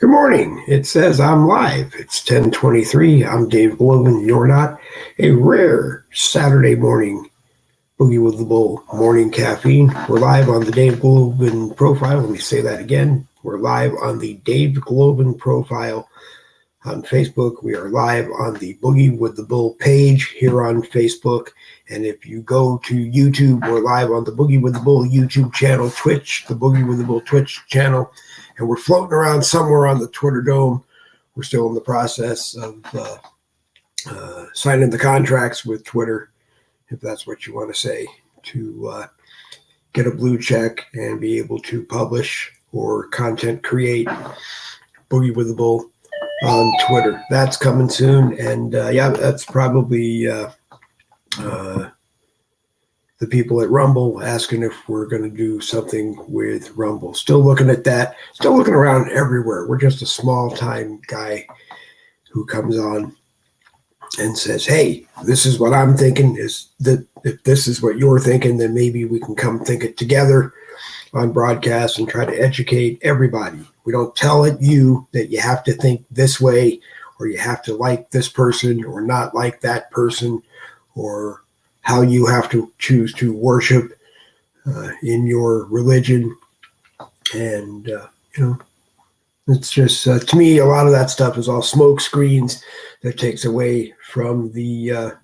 Good morning. It says I'm live. It's 10:23. I'm Dave Globan. You're not. A rare Saturday morning Boogie with the Bull morning caffeine. We're live on the Dave Globan profile. Let me say that again. We're live on the Dave Globan profile on Facebook. We are live on the Boogie with the Bull page here on Facebook. And if you go to YouTube, we're live on the Boogie with the Bull YouTube channel, Twitch, the Boogie with the Bull Twitch channel. And we're floating around somewhere on the Twitter dome. We're still in the process of signing the contracts with Twitter, if that's what you want to say, to get a blue check and be able to publish or content create Boogie with the Bull on Twitter. That's coming soon. And that's probably the people at Rumble asking if we're going to do something with Rumble. Still looking at that. Still looking around everywhere. We're just a small-time guy who comes on and says, hey, this is what I'm thinking. Is that if this is what you're thinking, then maybe we can come think it together on broadcast and try to educate everybody. We don't tell you that you have to think this way or you have to like this person or not like that person or how you have to choose to worship in your religion. And, it's just, to me, a lot of that stuff is all smoke screens that takes away from the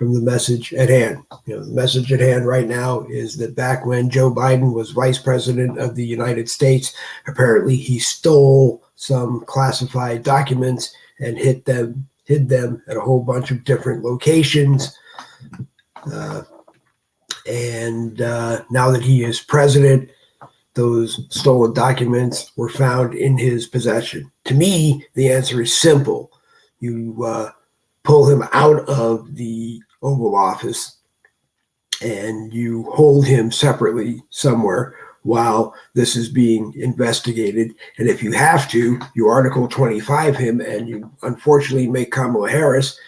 message at hand. The message at hand right now is that back when Joe Biden was vice president of the United States, apparently he stole some classified documents and hid them at a whole bunch of different locations. And now that he is president, those stolen documents were found in his possession. To me, the answer is simple. You pull him out of the Oval Office and you hold him separately somewhere while this is being investigated. And if you have to, you Article 25 him and you unfortunately make Kamala Harris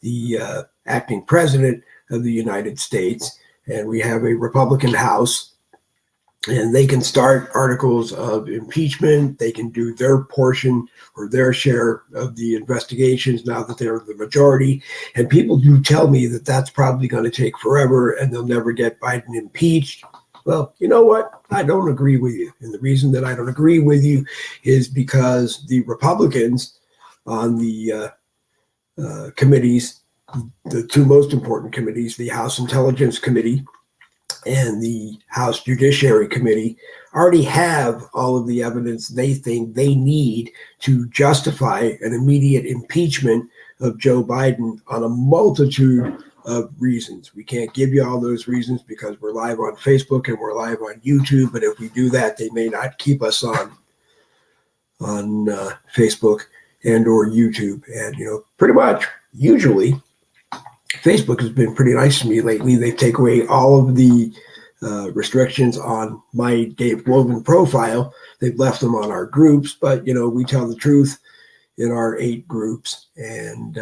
the acting president of the United States, and we have a Republican House, and they can start articles of impeachment. They can do their portion or their share of the investigations now that they're the majority. And people do tell me that that's probably going to take forever and they'll never get Biden impeached. Well, you know what? I don't agree with you. And the reason that I don't agree with you is because the Republicans on the committees, the two most important committees, the House Intelligence Committee and the House Judiciary Committee, already have all of the evidence they think they need to justify an immediate impeachment of Joe Biden on a multitude of reasons. We can't give you all those reasons because we're live on Facebook and we're live on YouTube, but if we do that, they may not keep us on Facebook and or YouTube. And, pretty much, usually, Facebook has been pretty nice to me lately. They take away all of the restrictions on my Dave Globan profile. They've left them on our groups, but, we tell the truth in our 8 groups. And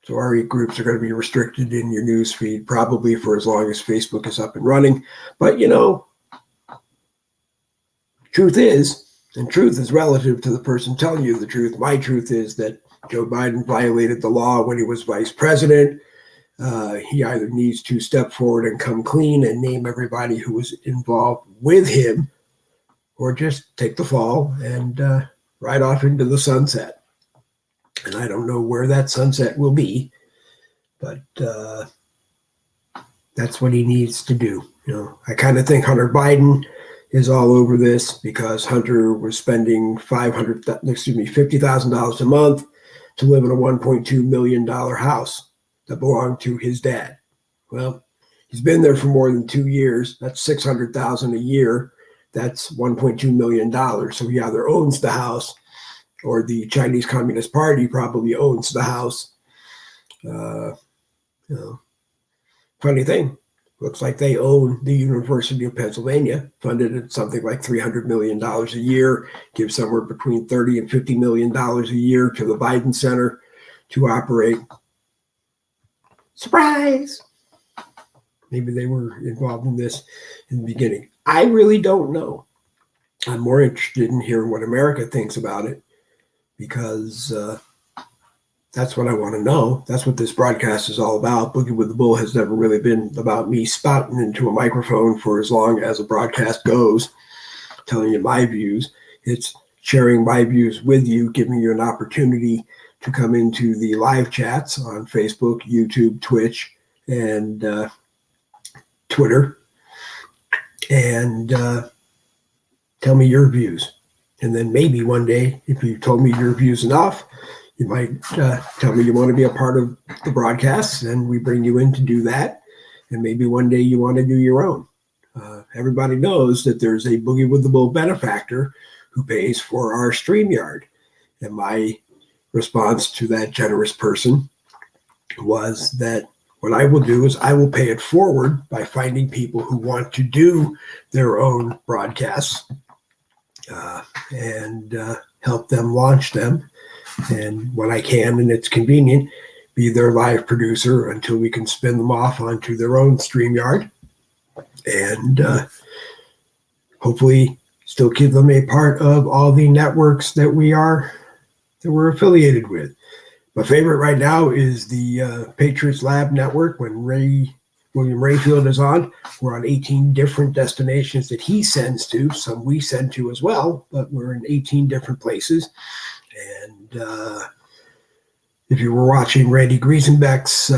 so our 8 groups are going to be restricted in your news feed probably for as long as Facebook is up and running. But, truth is relative to the person telling you the truth. My truth is that Joe Biden violated the law when he was vice president. He either needs to step forward and come clean and name everybody who was involved with him, or just take the fall and ride off into the sunset. And I don't know where that sunset will be, but that's what he needs to do. I kind of think Hunter Biden is all over this because Hunter was spending $50,000 a month to live in a $1.2 million house that belonged to his dad. Well, he's been there for more than 2 years. That's $600,000 a year. That's $1.2 million. So he either owns the house or the Chinese Communist Party probably owns the house. Funny thing, looks like they own the University of Pennsylvania, funded at something like $300 million a year, gives somewhere between $30 and $50 million a year to the Biden Center to operate. Surprise! Maybe they were involved in this in the beginning. I really don't know. I'm more interested in hearing what America thinks about it, because that's what I want to know. That's what this broadcast is all about. Boogie with the Bull has never really been about me spouting into a microphone for as long as a broadcast goes, telling you my views. It's sharing my views with you, giving you an opportunity to come into the live chats on Facebook, YouTube, Twitch, and Twitter, and tell me your views. And then maybe one day, if you told me your views enough, you might tell me you want to be a part of the broadcast, and we bring you in to do that. And maybe one day you want to do your own. Everybody knows that there's a Boogie with the Bull benefactor who pays for our StreamYard. And my response to that generous person was that what I will do is I will pay it forward by finding people who want to do their own broadcasts and help them launch them. And when I can, and it's convenient, be their live producer until we can spin them off onto their own StreamYard, and hopefully still keep them a part of all the networks that we're affiliated with. My favorite right now is the Patriots Lab Network. When William Rayfield is on, we're on 18 different destinations that he sends to. Some we send to as well, but we're in 18 different places. And if you were watching Randy Griesenbeck's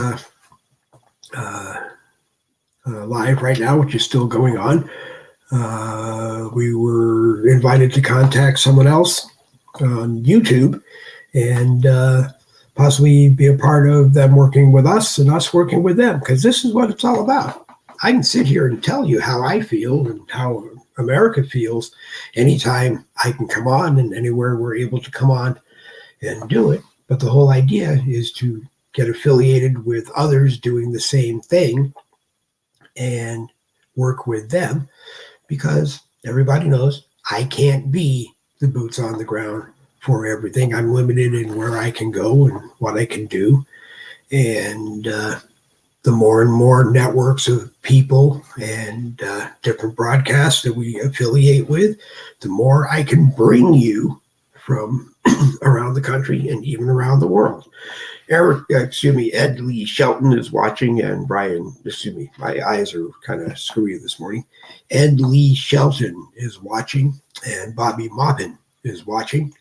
live right now, which is still going on, we were invited to contact someone else on YouTube and possibly be a part of them working with us and us working with them, because this is what it's all about. I can sit here and tell you how I feel and how America feels anytime I can come on, and anywhere we're able to come on and do it. But the whole idea is to get affiliated with others doing the same thing and work with them, because everybody knows I can't be the boots on the ground for everything. I'm limited in where I can go and what I can do. And the more and more networks of people and different broadcasts that we affiliate with, the more I can bring you from around the country and even around the world. Ed Lee Shelton is watching, and my eyes are kind of screwy this morning. Ed Lee Shelton is watching, and Bobby Maupin is watching.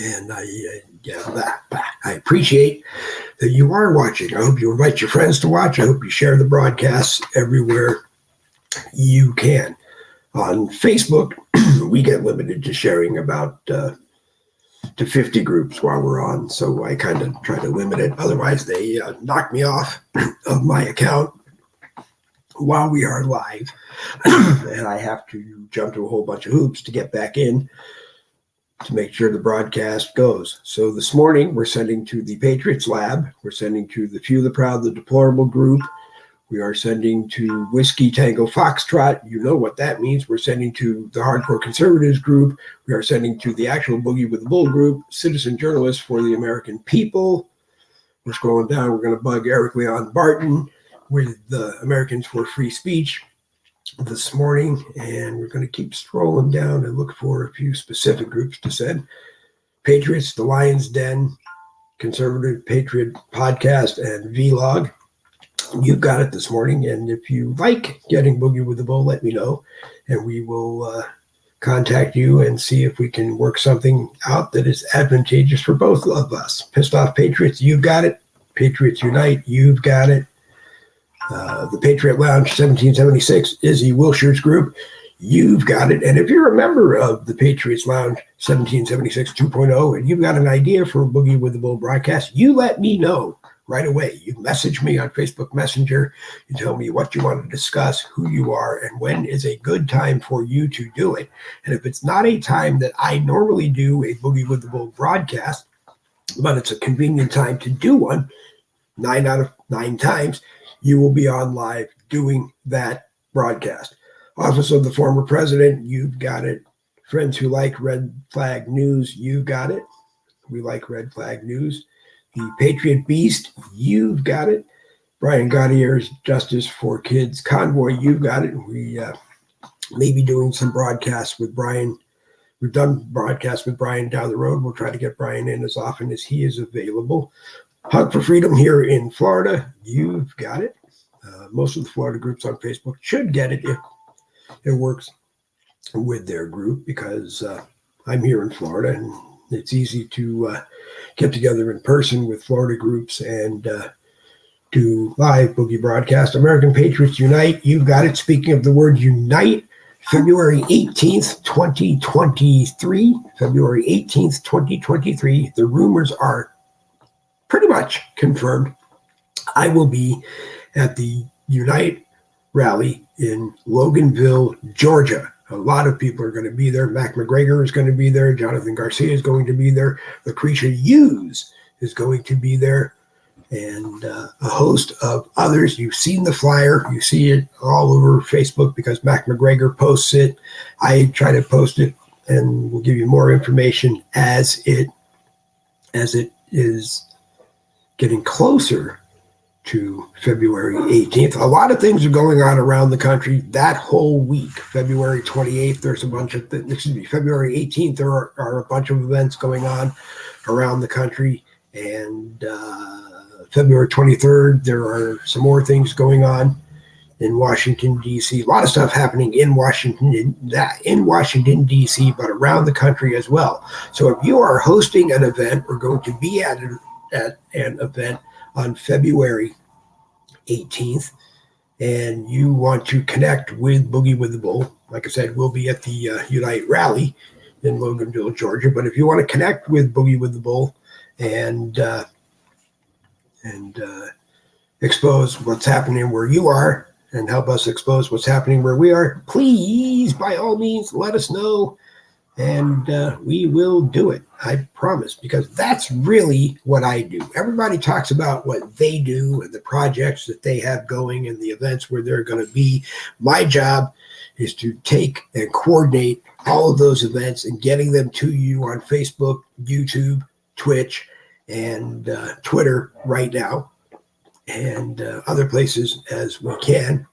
And I appreciate that you are watching. I hope you invite your friends to watch. I hope you share the broadcasts everywhere you can. On Facebook, we get limited to sharing about to 50 groups while we're on, so I kind of try to limit it. Otherwise, they knock me off of my account while we are live, and I have to jump to a whole bunch of hoops to get back in to make sure the broadcast goes. So this morning, we're sending to the Patriots Lab. We're sending to the Few, the Proud, the Deplorable group. We are sending to Whiskey Tango Foxtrot. You know what that means. We're sending to the Hardcore Conservatives group. We are sending to the actual Boogie with the Bull group, Citizen Journalists for the American People. We're scrolling down. We're going to bug Eric Leon Barton with the Americans for Free Speech this morning, and we're going to keep scrolling down and look for a few specific groups to send. Patriots, the Lion's Den, Conservative Patriot Podcast, and Vlog. You've got it this morning, and if you like getting Boogie with the Bull, let me know, and we will contact you and see if we can work something out that is advantageous for both of us. Pissed Off Patriots, you've got it. Patriots Unite, you've got it. The Patriot Lounge 1776, Izzy Wilshire's group, you've got it. And if you're a member of the Patriots Lounge 1776 2.0 and you've got an idea for a Boogie with the Bull broadcast, you let me know right away. You message me on Facebook Messenger. You tell me what you want to discuss, who you are, and when is a good time for you to do it. And if it's not a time that I normally do a Boogie with the Bull broadcast, but it's a convenient time to do one, 9 out of 9 times, you will be on live doing that broadcast. Office of the Former President, you've got it. Friends who like Red Flag News, you've got it. We like Red Flag News. The Patriot Beast, you've got it. Brian Gaudier's Justice for Kids Convoy, you've got it. We maybe doing some broadcasts with Brian. We've done broadcasts with Brian down the road. We'll try to get Brian in as often as he is available. Hug for Freedom here in Florida. You've got it. Most of the Florida groups on Facebook should get it if it works with their group, because I'm here in Florida and it's easy to get together in person with Florida groups and do live Boogie broadcast. American Patriots Unite. You've got it. Speaking of the word unite, February 18th, 2023. February 18th, 2023. The rumors are pretty much confirmed. I will be at the Unite rally in Loganville, Georgia. A lot of people are going to be there. Mac McGregor is going to be there. Jonathan Garcia is going to be there. Lucretia Hughes is going to be there. And a host of others. You've seen the flyer. You see it all over Facebook because Mac McGregor posts it. I try to post it, and we'll give you more information as it is getting closer to February 18th. A lot of things are going on around the country that whole week. February 28th, there's a bunch of February 18th, there are a bunch of events going on around the country. And February 23rd, there are some more things going on in Washington, D.C. A lot of stuff happening in Washington, D.C., but around the country as well. So if you are hosting an event or going to be at an event on February 18th, and you want to connect with Boogie with the Bull, like I said, we'll be at the Unite rally in Loganville, Georgia. But if you want to connect with Boogie with the Bull and expose what's happening where you are and help us expose what's happening where we are, please, by all means, let us know, and we will do it. I promise, because that's really what I do. Everybody talks about what they do and the projects that they have going and the events where they're going to be. My job is to take and coordinate all of those events and getting them to you on Facebook, YouTube, Twitch, and Twitter right now, and other places as we can,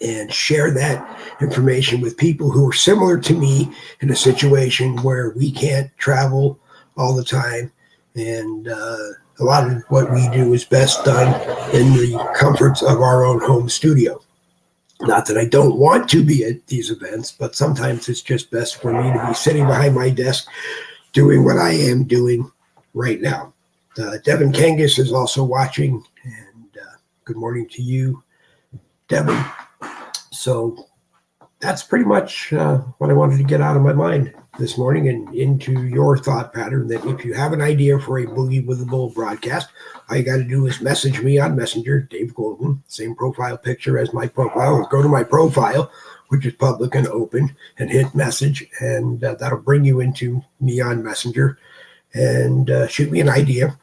and share that information with people who are similar to me in a situation where we can't travel all the time. And a lot of what we do is best done in the comforts of our own home studio. Not that I don't want to be at these events, but sometimes it's just best for me to be sitting behind my desk doing what I am doing right now. Devin Kangas is also watching, and good morning to you, Devin. So that's pretty much what I wanted to get out of my mind this morning and into your thought pattern, that if you have an idea for a Boogie with the Bull broadcast, all you got to do is message me on Messenger, Dave Golden, same profile picture as my profile, or go to my profile, which is public and open, and hit message, and that'll bring you into me on Messenger, and shoot me an idea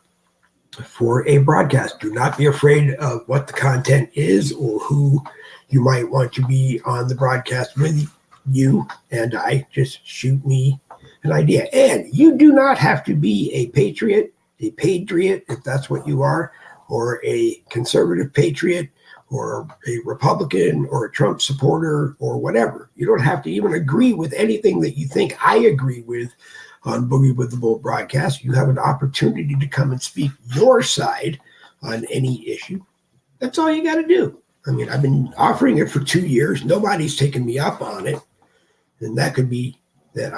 for a broadcast. Do not be afraid of what the content is or who you might want to be on the broadcast with you and I. Just shoot me an idea. And you do not have to be a patriot, if that's what you are, or a conservative patriot, or a Republican, or a Trump supporter, or whatever. You don't have to even agree with anything that you think I agree with on Boogie with the Bull broadcast. You have an opportunity to come and speak your side on any issue. That's all you got to do. I mean, I've been offering it for 2 years. Nobody's taken me up on it. And that could be that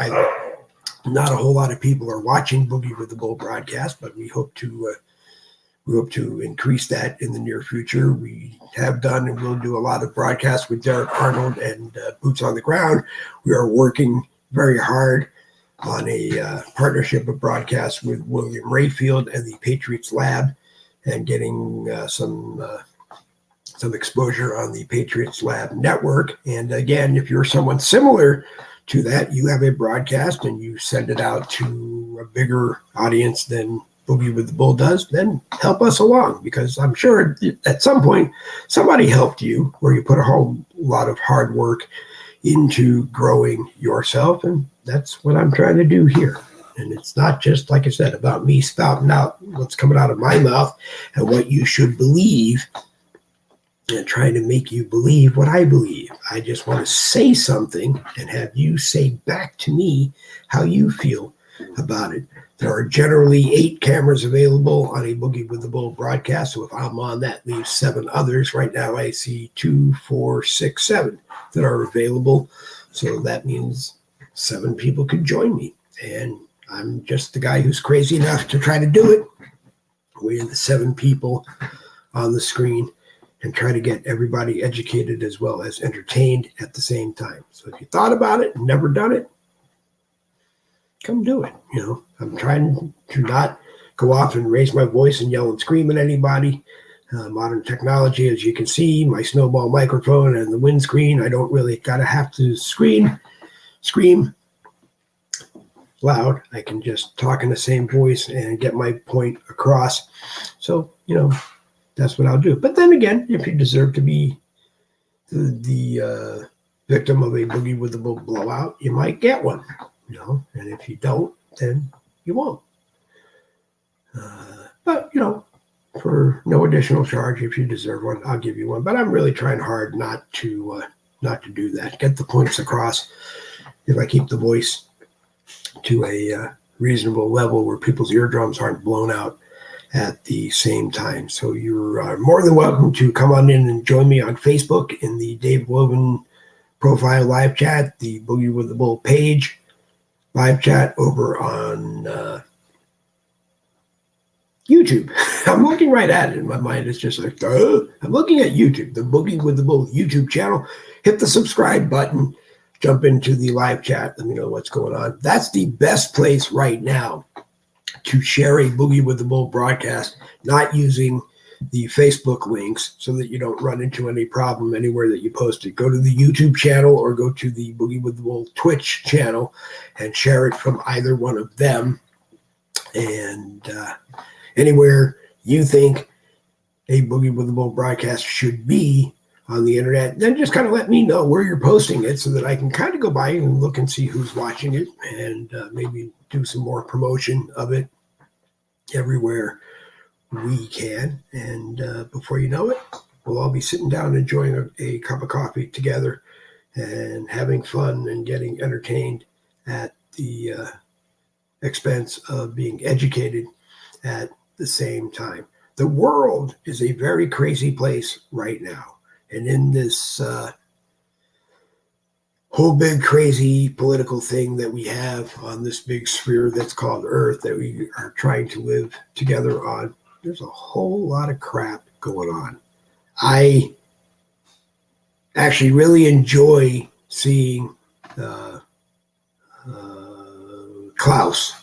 not a whole lot of people are watching Boogie with the Bull broadcast, but we hope to increase that in the near future. We have done and will do a lot of broadcasts with Derek Arnold and Boots on the Ground. We are working very hard on a partnership of broadcasts with William Rayfield and the Patriots Lab, and getting some exposure on the Patriots Lab network. And again, if you're someone similar to that, you have a broadcast and you send it out to a bigger audience than Boogie with the Bull does, then help us along, because I'm sure at some point somebody helped you, where you put a whole lot of hard work into growing yourself. And that's what I'm trying to do here. And it's not just, like I said, about me spouting out what's coming out of my mouth and what you should believe and trying to make you believe what I believe. I just want to say something and have you say back to me how you feel about it. There are generally 8 cameras available on a Boogie with the Bull broadcast. So if I'm on, that leaves 7 others. Right now I see 2, 4, 6, 7 that are available. So that means 7 people could join me. And I'm just the guy who's crazy enough to try to do it. We're the 7 people on the screen and try to get everybody educated as well as entertained at the same time. So if you thought about it and never done it, come do it. I'm trying to not go off and raise my voice and yell and scream at anybody. Modern technology, as you can see, my snowball microphone and the windscreen, I don't really gotta have to scream loud. I can just talk in the same voice and get my point across. So, that's what I'll do. But then again, if you deserve to be the victim of a Boogie with the Bull blowout, you might get one, and if you don't, then you won't. But, for no additional charge, if you deserve one, I'll give you one. But I'm really trying hard not to do that. Get the points across. If I keep the voice to a reasonable level where people's eardrums aren't blown out at the same time. So you're more than welcome to come on in and join me on Facebook in the Dave Woven profile live chat, the Boogie with the Bull page live chat over on YouTube. I'm looking right at it in my mind. It's just like, I'm looking at YouTube, the Boogie with the Bull YouTube channel. Hit the subscribe button, jump into the live chat. Let me know what's going on. That's the best place right now to share a Boogie with the Bull broadcast, not using the Facebook links so that you don't run into any problem anywhere that you post it. Go to the YouTube channel or go to the Boogie with the Bull Twitch channel and share it from either one of them. And anywhere you think a Boogie with the Bull broadcast should be on the internet, then just kind of let me know where you're posting it so that I can kind of go by and look and see who's watching it and maybe do some more promotion of it everywhere we can. And before you know it, we'll all be sitting down enjoying a cup of coffee together and having fun and getting entertained at the expense of being educated at the same time. The world is a very crazy place right now. And in this whole big crazy political thing that we have on this big sphere that's called Earth that we are trying to live together on, there's a whole lot of crap going on. I actually really enjoy seeing Klaus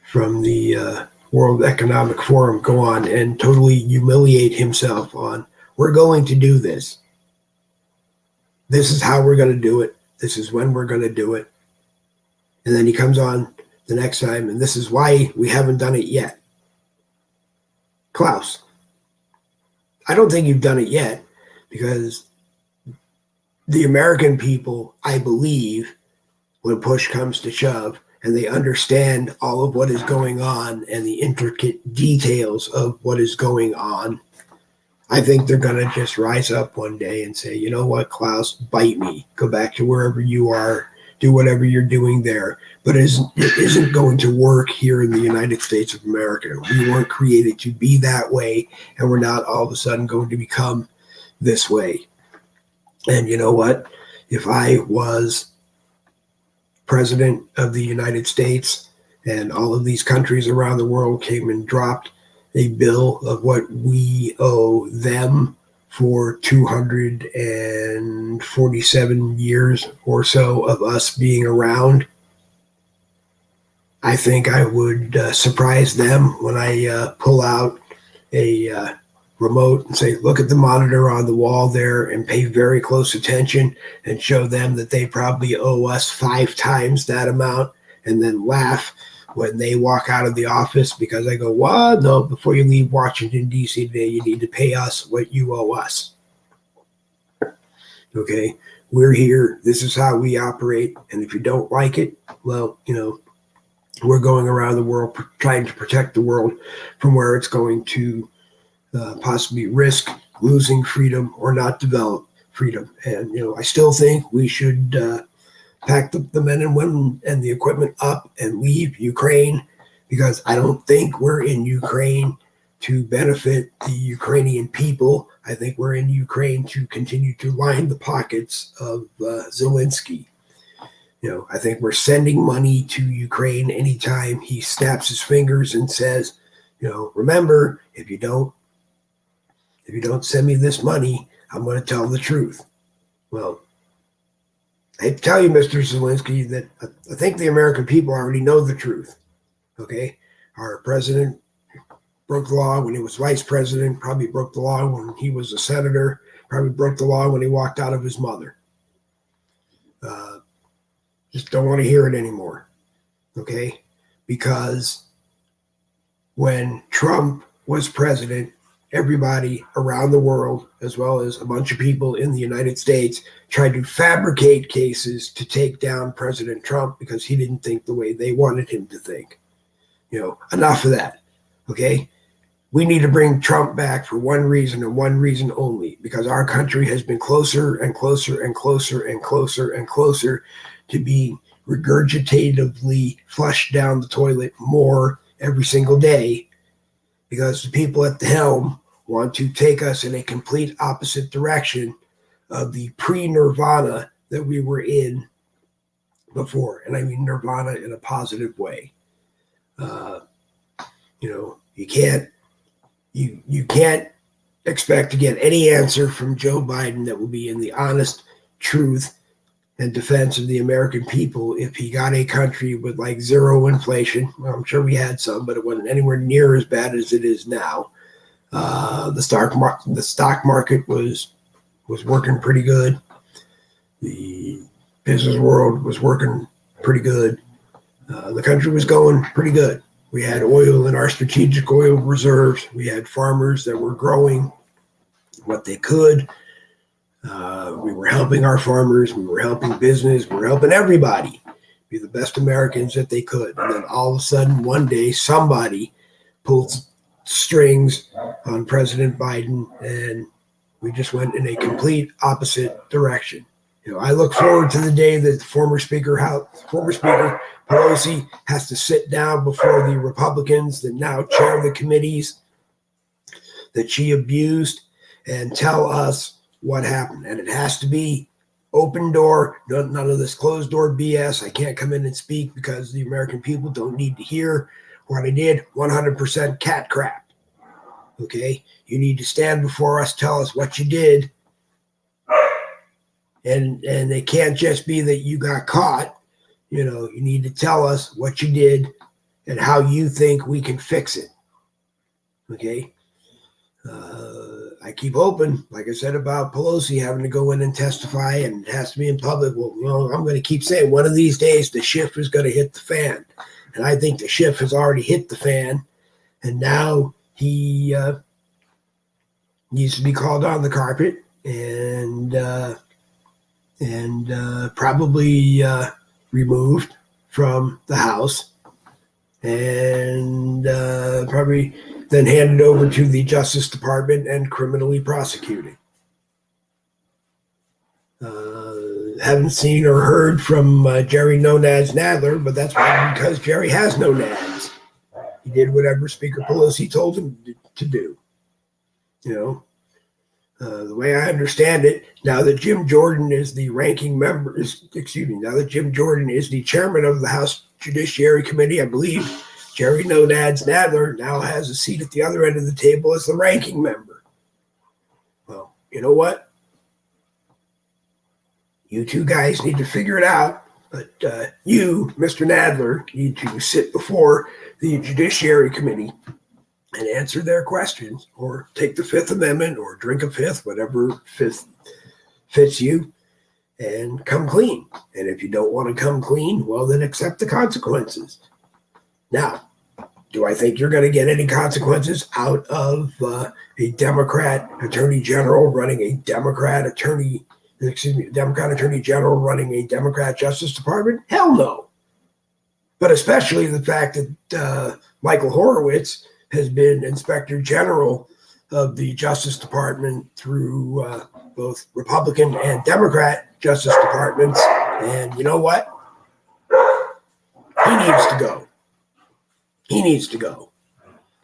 from the World Economic Forum go on and totally humiliate himself on, we're going to do this. This is how we're going to do it. This is when we're going to do it. And then he comes on the next time, and this is why we haven't done it yet. Klaus, I don't think you've done it yet because the American people, I believe, when push comes to shove, and they understand all of what is going on and the intricate details of what is going on, I think they're going to just rise up one day and say, you know what, Klaus, bite me. Go back to wherever you are. Do whatever you're doing there. But it isn't going to work here in the United States of America. We weren't created to be that way, and we're not all of a sudden going to become this way. And you know what? If I was president of the United States and all of these countries around the world came and dropped a bill of what we owe them for 247 years or so of us being around, I think I would surprise them when I pull out a remote and say, look at the monitor on the wall there and pay very close attention and show them that they probably owe us 5 times that amount, and then laugh when they walk out of the office because I go, what? No, before you leave Washington, D.C. today, you need to pay us what you owe us. Okay, we're here. This is how we operate. And if you don't like it, well, we're going around the world trying to protect the world from where it's going to possibly risk losing freedom or not develop freedom. And, I still think we should pack the men and women and the equipment up and leave Ukraine, because I don't think we're in Ukraine to benefit the Ukrainian people. I think we're in Ukraine to continue to line the pockets of Zelensky. I think we're sending money to Ukraine anytime he snaps his fingers and says, remember, if you don't send me this money, I'm going to tell the truth. Well, I hate to tell you, Mr. Zelensky, that I think the American people already know the truth. Okay? Our president broke the law when he was vice president, probably broke the law when he was a senator, probably broke the law when he walked out of his mother. Just don't want to hear it anymore. Okay? Because when Trump was president, everybody around the world, as well as a bunch of people in the United States, tried to fabricate cases to take down President Trump because he didn't think the way they wanted him to think. Enough of that. Okay? We need to bring Trump back for one reason and one reason only, because our country has been closer and closer and closer and closer and closer to being regurgitatively flushed down the toilet more every single day, because the people at the helm want to take us in a complete opposite direction of the pre-nirvana that we were in before. And I mean nirvana in a positive way. You can't expect to get any answer from Joe Biden that will be in the honest truth and defense of the American people if he got a country with like zero inflation. Well, I'm sure we had some, but it wasn't anywhere near as bad as it is now. The stock market was working pretty good. The business world was working pretty good. The country was going pretty good. We had oil in our strategic oil reserves. We had farmers that were growing what they could. We were helping our farmers. We were helping business. We were helping everybody be the best Americans that they could. And then all of a sudden, one day, somebody pulled strings on President Biden, and we just went in a complete opposite direction. I look forward to the day that former Speaker Pelosi has to sit down before the Republicans that now chair the committees that she abused and tell us what happened. And it has to be open door, none of this closed door BS. I can't come in and speak because the American people don't need to hear what I did. 100% cat crap. Okay? You need to stand before us, tell us what you did. And it can't just be that you got caught. You need to tell us what you did and how you think we can fix it. Okay? I keep hoping, like I said about Pelosi having to go in and testify and it has to be in public. Well, I'm going to keep saying one of these days the shift is going to hit the fan. And I think the shift has already hit the fan. And now he needs to be called on the carpet and probably removed from the House and probably then handed over to the Justice Department and criminally prosecuted. Haven't seen or heard from Jerry No Nads Nadler, but that's probably because Jerry has no nads. He did whatever Speaker Pelosi told him to do. The way I understand it, now that Jim Jordan is the now that Jim Jordan is the chairman of the House Judiciary Committee, I believe Jerry No Nads Nadler now has a seat at the other end of the table as the ranking member. Well, you know what? You two guys need to figure it out, but you, Mr. Nadler, need to sit before the Judiciary Committee and answer their questions, or take the Fifth Amendment, or drink a fifth, whatever fifth fits you, and come clean. And if you don't want to come clean, well, then accept the consequences. Now, do I think you're going to get any consequences out of a Democrat Attorney General running a Democrat Attorney General running a Democrat Justice Department? Hell no. But especially the fact that Michael Horowitz has been Inspector General of the Justice Department through both Republican and Democrat Justice Departments. And you know what? He needs to go. He needs to go.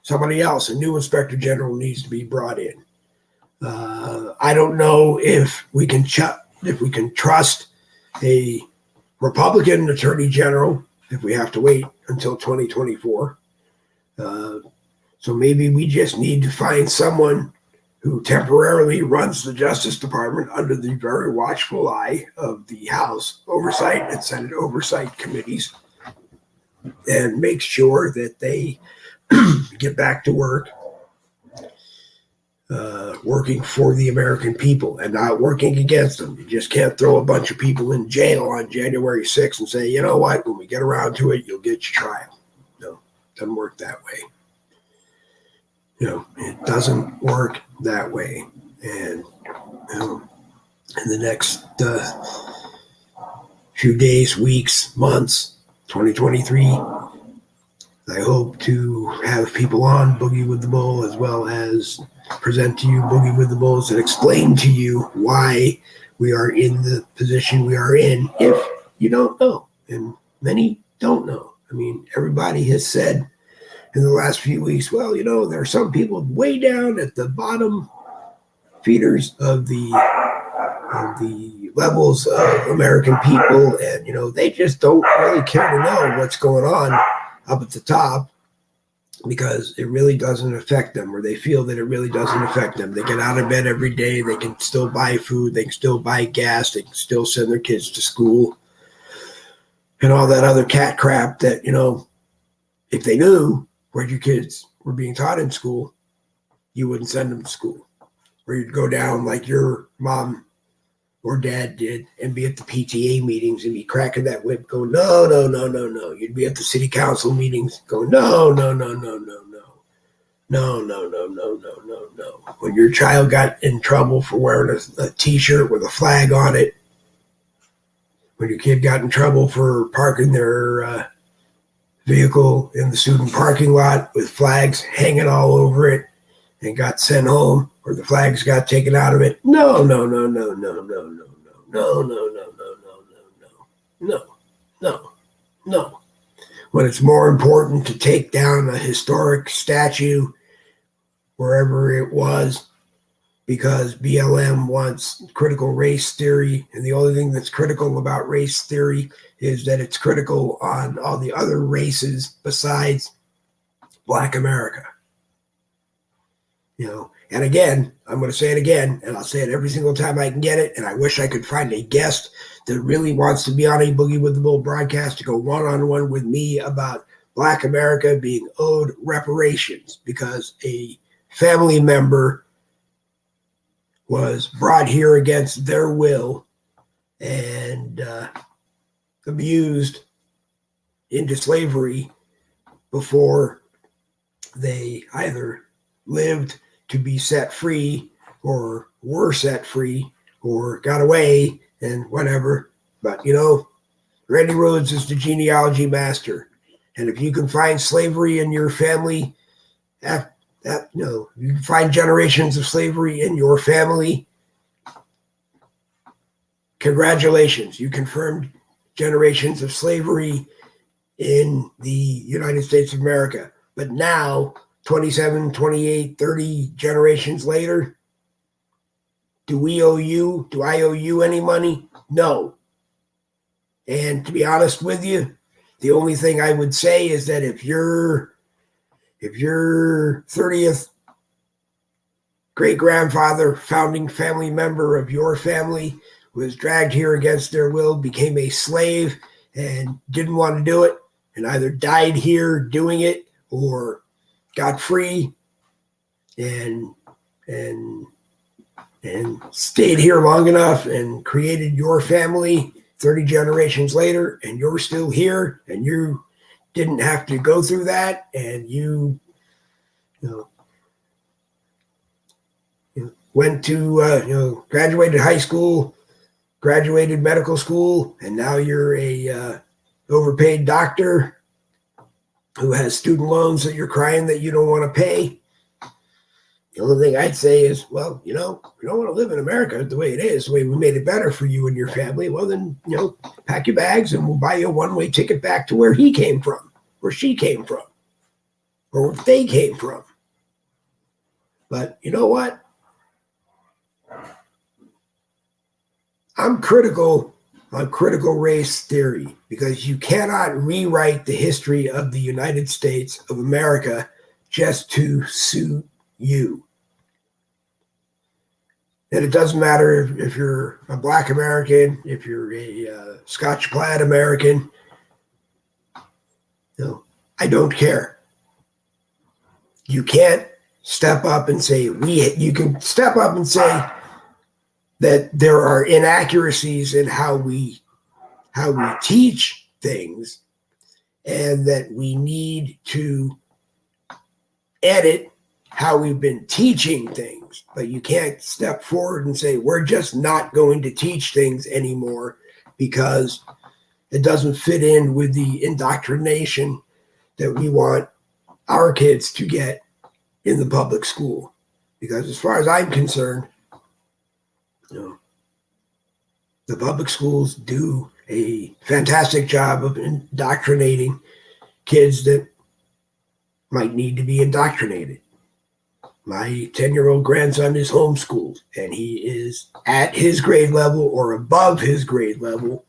Somebody else, a new inspector general, needs to be brought in. I don't know if we can trust a Republican attorney general if we have to wait until 2024. So maybe we just need to find someone who temporarily runs the Justice Department under the very watchful eye of the House Oversight and Senate Oversight Committees, and make sure that they get back to work, working for the American people and not working against them. You just can't throw a bunch of people in jail on January 6th and say, you know what, when we get around to it, you'll get your trial. No, it doesn't work that way. It doesn't work that way. And in the next few days, weeks, months, 2023, I hope to have people on Boogie with the Bull, as well as present to you Boogie with the Bulls and explain to you why we are in the position we are in, if you don't know. And many don't know. I mean, everybody has said in the last few weeks, well, there are some people way down at the bottom feeders of the levels of American people, and they just don't really care to know what's going on up at the top, because it really doesn't affect them, or they feel that it really doesn't affect them. They get out of bed every day, they can still buy food, they can still buy gas, they can still send their kids to school, and all that other cat crap that, if they knew what your kids were being taught in school, you wouldn't send them to school. Or you'd go down like your mom or dad did and be at the PTA meetings and be cracking that whip going, no, no, no, no, no. You'd be at the city council meetings going, no, no, no, no, no, no. No, no, no, no, no, no, no. When your child got in trouble for wearing a T-shirt with a flag on it, when your kid got in trouble for parking their vehicle in the student parking lot with flags hanging all over it and got sent home, or the flags got taken out of it. No, no, no, no, no, no, no, no, no, no, no, no, no, no, no. When it's more important to take down a historic statue wherever it was, because BLM wants critical race theory, and the only thing that's critical about race theory is that it's critical on all the other races besides Black America. And again, I'm going to say it again, and I'll say it every single time I can get it, and I wish I could find a guest that really wants to be on a Boogie with the Bull broadcast to go one-on-one with me about Black America being owed reparations because a family member was brought here against their will and abused into slavery before they either lived to be set free or were set free or got away and whatever. But, Randy Rhodes is the genealogy master. And if you can find slavery in your family, you can find generations of slavery in your family, congratulations. You confirmed generations of slavery in the United States of America. But now, 27, 28, 30 generations later, do I owe you any money? No. And to be honest with you, the only thing I would say is that if your 30th great-grandfather, founding family member of your family, was dragged here against their will, became a slave, and didn't want to do it, and either died here doing it or got free and stayed here long enough and created your family 30 generations later, and you're still here, and you didn't have to go through that, and you went to graduated high school, graduated medical school, and now you're a overpaid doctor who has student loans that you're crying that you don't want to pay, The only thing I'd say is, well, you don't want to live in America the way it is, the way we made it better for you and your family. Well, then, pack your bags and we'll buy you a one-way ticket back to where he came from, where she came from, or where they came from. But you know what? I'm critical on critical race theory because you cannot rewrite the history of the United States of America just to suit you. And it doesn't matter if you're a Black American, if you're a Scotch-clad American. I don't care. You can't step up and say, you can step up and say that there are inaccuracies in how we teach things and that we need to edit how we've been teaching things, but you can't step forward and say, we're just not going to teach things anymore because it doesn't fit in with the indoctrination that we want our kids to get in the public school. Because as far as I'm concerned, the public schools do a fantastic job of indoctrinating kids that might need to be indoctrinated. My 10-year-old grandson is homeschooled, and he is at his grade level or above his grade level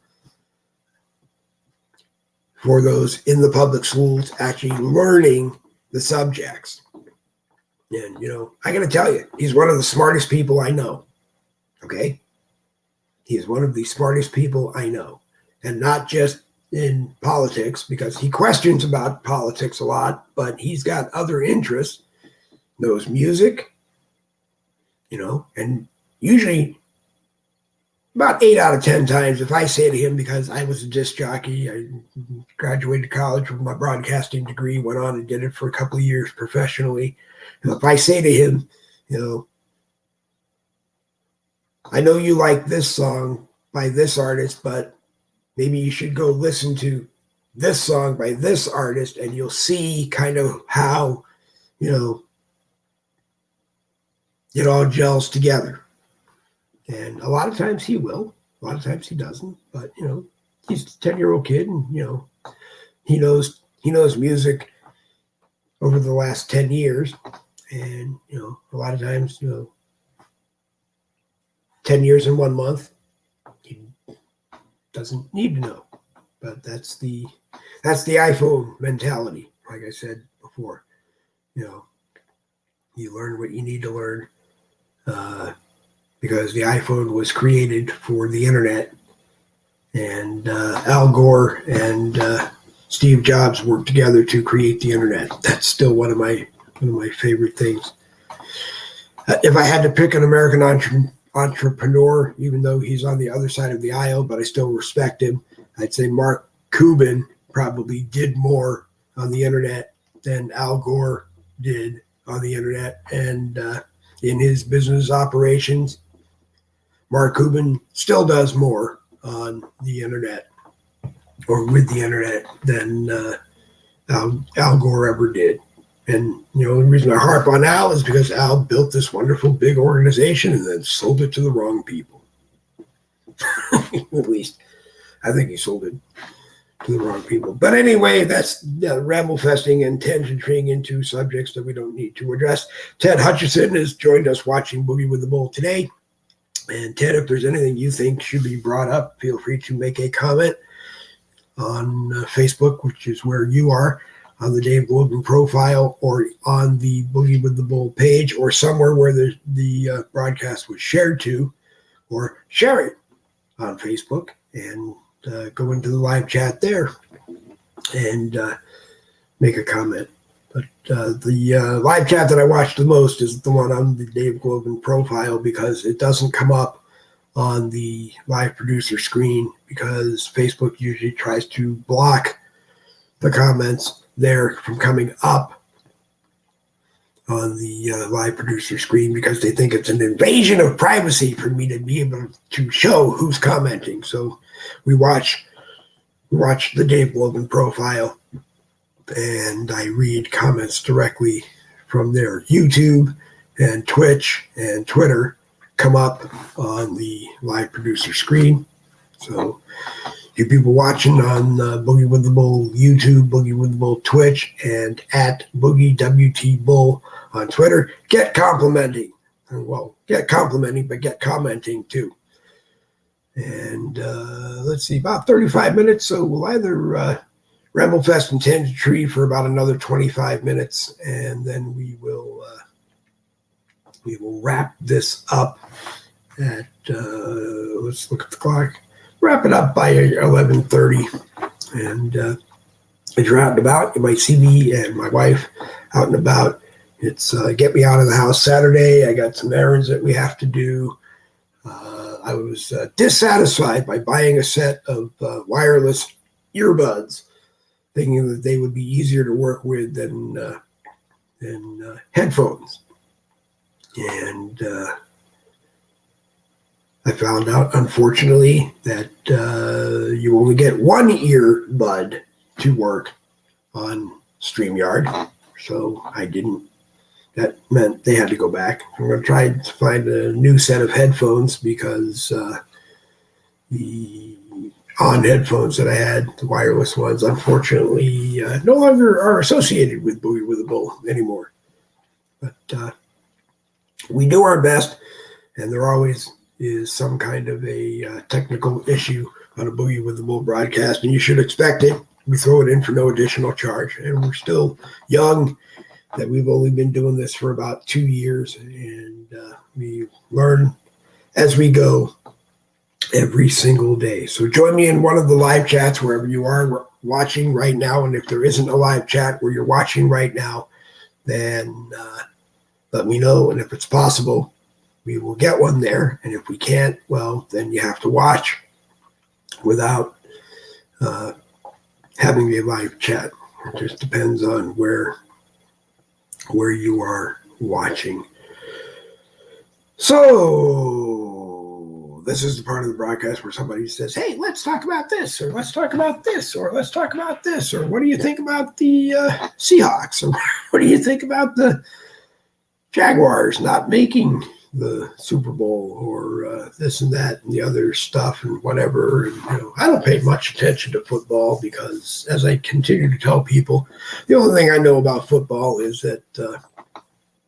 for those in the public schools actually learning the subjects. And, I got to tell you, he's one of the smartest people I know. Okay? He is one of the smartest people I know. And not just in politics, because he questions about politics a lot, but he's got other interests. Knows music, and usually about 8 out of 10 times, if I say to him, because I was a disc jockey, I graduated college with my broadcasting degree, went on and did it for a couple of years professionally. And if I say to him, I know you like this song by this artist, but maybe you should go listen to this song by this artist, and you'll see kind of how, it all gels together. And a lot of times he will, a lot of times he doesn't, but he's a 10-year-old kid, and he knows music over the last 10 years. And a lot of times 10 years in 1 month, he doesn't need to know. But that's the iPhone mentality. Like I said before, you learn what you need to learn. Because the iPhone was created for the internet, and Al Gore and Steve Jobs worked together to create the internet. That's still one of my favorite things. If I had to pick an American entrepreneur, even though he's on the other side of the aisle, but I still respect him, I'd say Mark Cuban probably did more on the internet than Al Gore did on the internet. And in his business operations, Mark Cuban still does more on the internet or with the internet than Al Gore ever did. And the reason I harp on Al is because Al built this wonderful big organization and then sold it to the wrong people. At least I think he sold it to the wrong people. But anyway, that's ramble-festing and tangent-treeing into subjects that we don't need to address. Ted Hutchison has joined us watching Boogie with the Bull today. And Ted, if there's anything you think should be brought up, feel free to make a comment on Facebook, which is where you are, on the Dave Globin profile, or on the Boogie with the Bull page, or somewhere where the broadcast was shared to, or share it on Facebook and go into the live chat there and make a comment. But the live chat that I watch the most is the one on the Dave Globin profile, because it doesn't come up on the live producer screen, because Facebook usually tries to block the comments there from coming up on the live producer screen, because they think it's an invasion of privacy for me to be able to show who's commenting. So we watch the Dave Globin profile, and I read comments directly from their YouTube, and Twitch and Twitter come up on the live producer screen. So you people watching on Boogie with the Bull YouTube, Boogie with the Bull Twitch, and at Boogie WT Bull on Twitter, get complimenting. Well, get complimenting, but get commenting too. And let's see, about 35 minutes. So we'll either Ramble Fest and Tangentry for about another 25 minutes, and then we will wrap this up at let's look at the clock. Wrap it up by 11:30, and if you're out and about, you might see me and my wife out and about. It's get me out of the house Saturday. I got some errands that we have to do. I was dissatisfied by buying a set of wireless earbuds, thinking that they would be easier to work with than headphones. And I found out, unfortunately, that you only get one earbud to work on StreamYard. So I didn't. That meant they had to go back. I'm going to try to find a new set of headphones because the on headphones that I had, the wireless ones, unfortunately, no longer are associated with Boogie with a Bull anymore. But we do our best, and there always is some kind of a technical issue on a Boogie with the Bull broadcast, and you should expect it. We throw it in for no additional charge, and we're still young. That we've only been doing this for about 2 years, and we learn as we go every single day. So join me in one of the live chats wherever you are watching right now, and if there isn't a live chat where you're watching right now, then let me know, and if it's possible, we will get one there, and if we can't, well, then you have to watch without having a live chat. It just depends on where you are watching. So this is the part of the broadcast where somebody says, hey, let's talk about this, or let's talk about this, or let's talk about this, or what do you think about the Seahawks, or what do you think about the Jaguars not making the Super Bowl, or this and that and the other stuff and whatever. And, I don't pay much attention to football because, as I continue to tell people, the only thing I know about football is that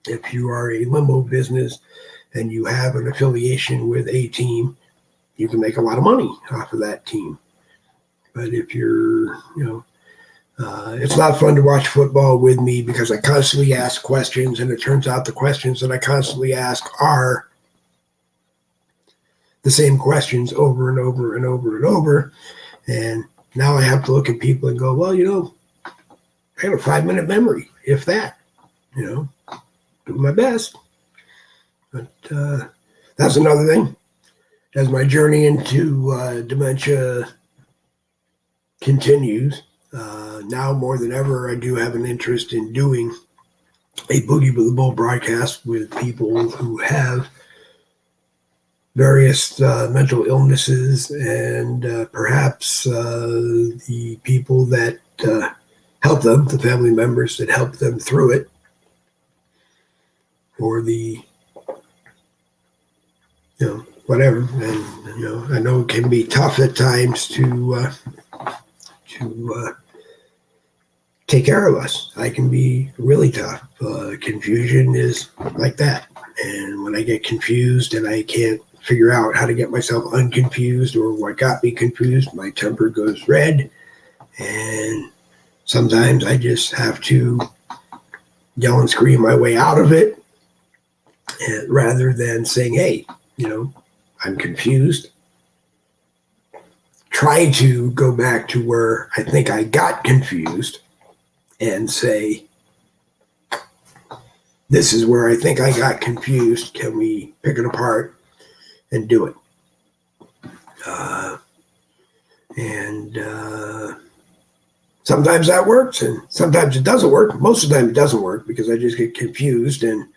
if you are a limo business and you have an affiliation with a team, you can make a lot of money off of that team. But if you're, it's not fun to watch football with me because I constantly ask questions, and it turns out the questions that I constantly ask are the same questions over and over and over and over. And now I have to look at people and go, well, I have a 5-minute memory, if that, do my best. But that's another thing. As my journey into dementia continues, now more than ever, I do have an interest in doing a Boogie with the Bull broadcast with people who have various mental illnesses, and perhaps the people that help them, the family members that help them through it, or the, whatever. And, I know it can be tough at times to take care of us. I can be really tough. Confusion is like that. And when I get confused and I can't figure out how to get myself unconfused or what got me confused, my temper goes red. And sometimes I just have to yell and scream my way out of it, and rather than saying, hey, I'm confused. Try to go back to where I think I got confused and say, this is where I think I got confused. Can we pick it apart and do it? And sometimes that works, and sometimes it doesn't work. Most of the time it doesn't work because I just get confused. And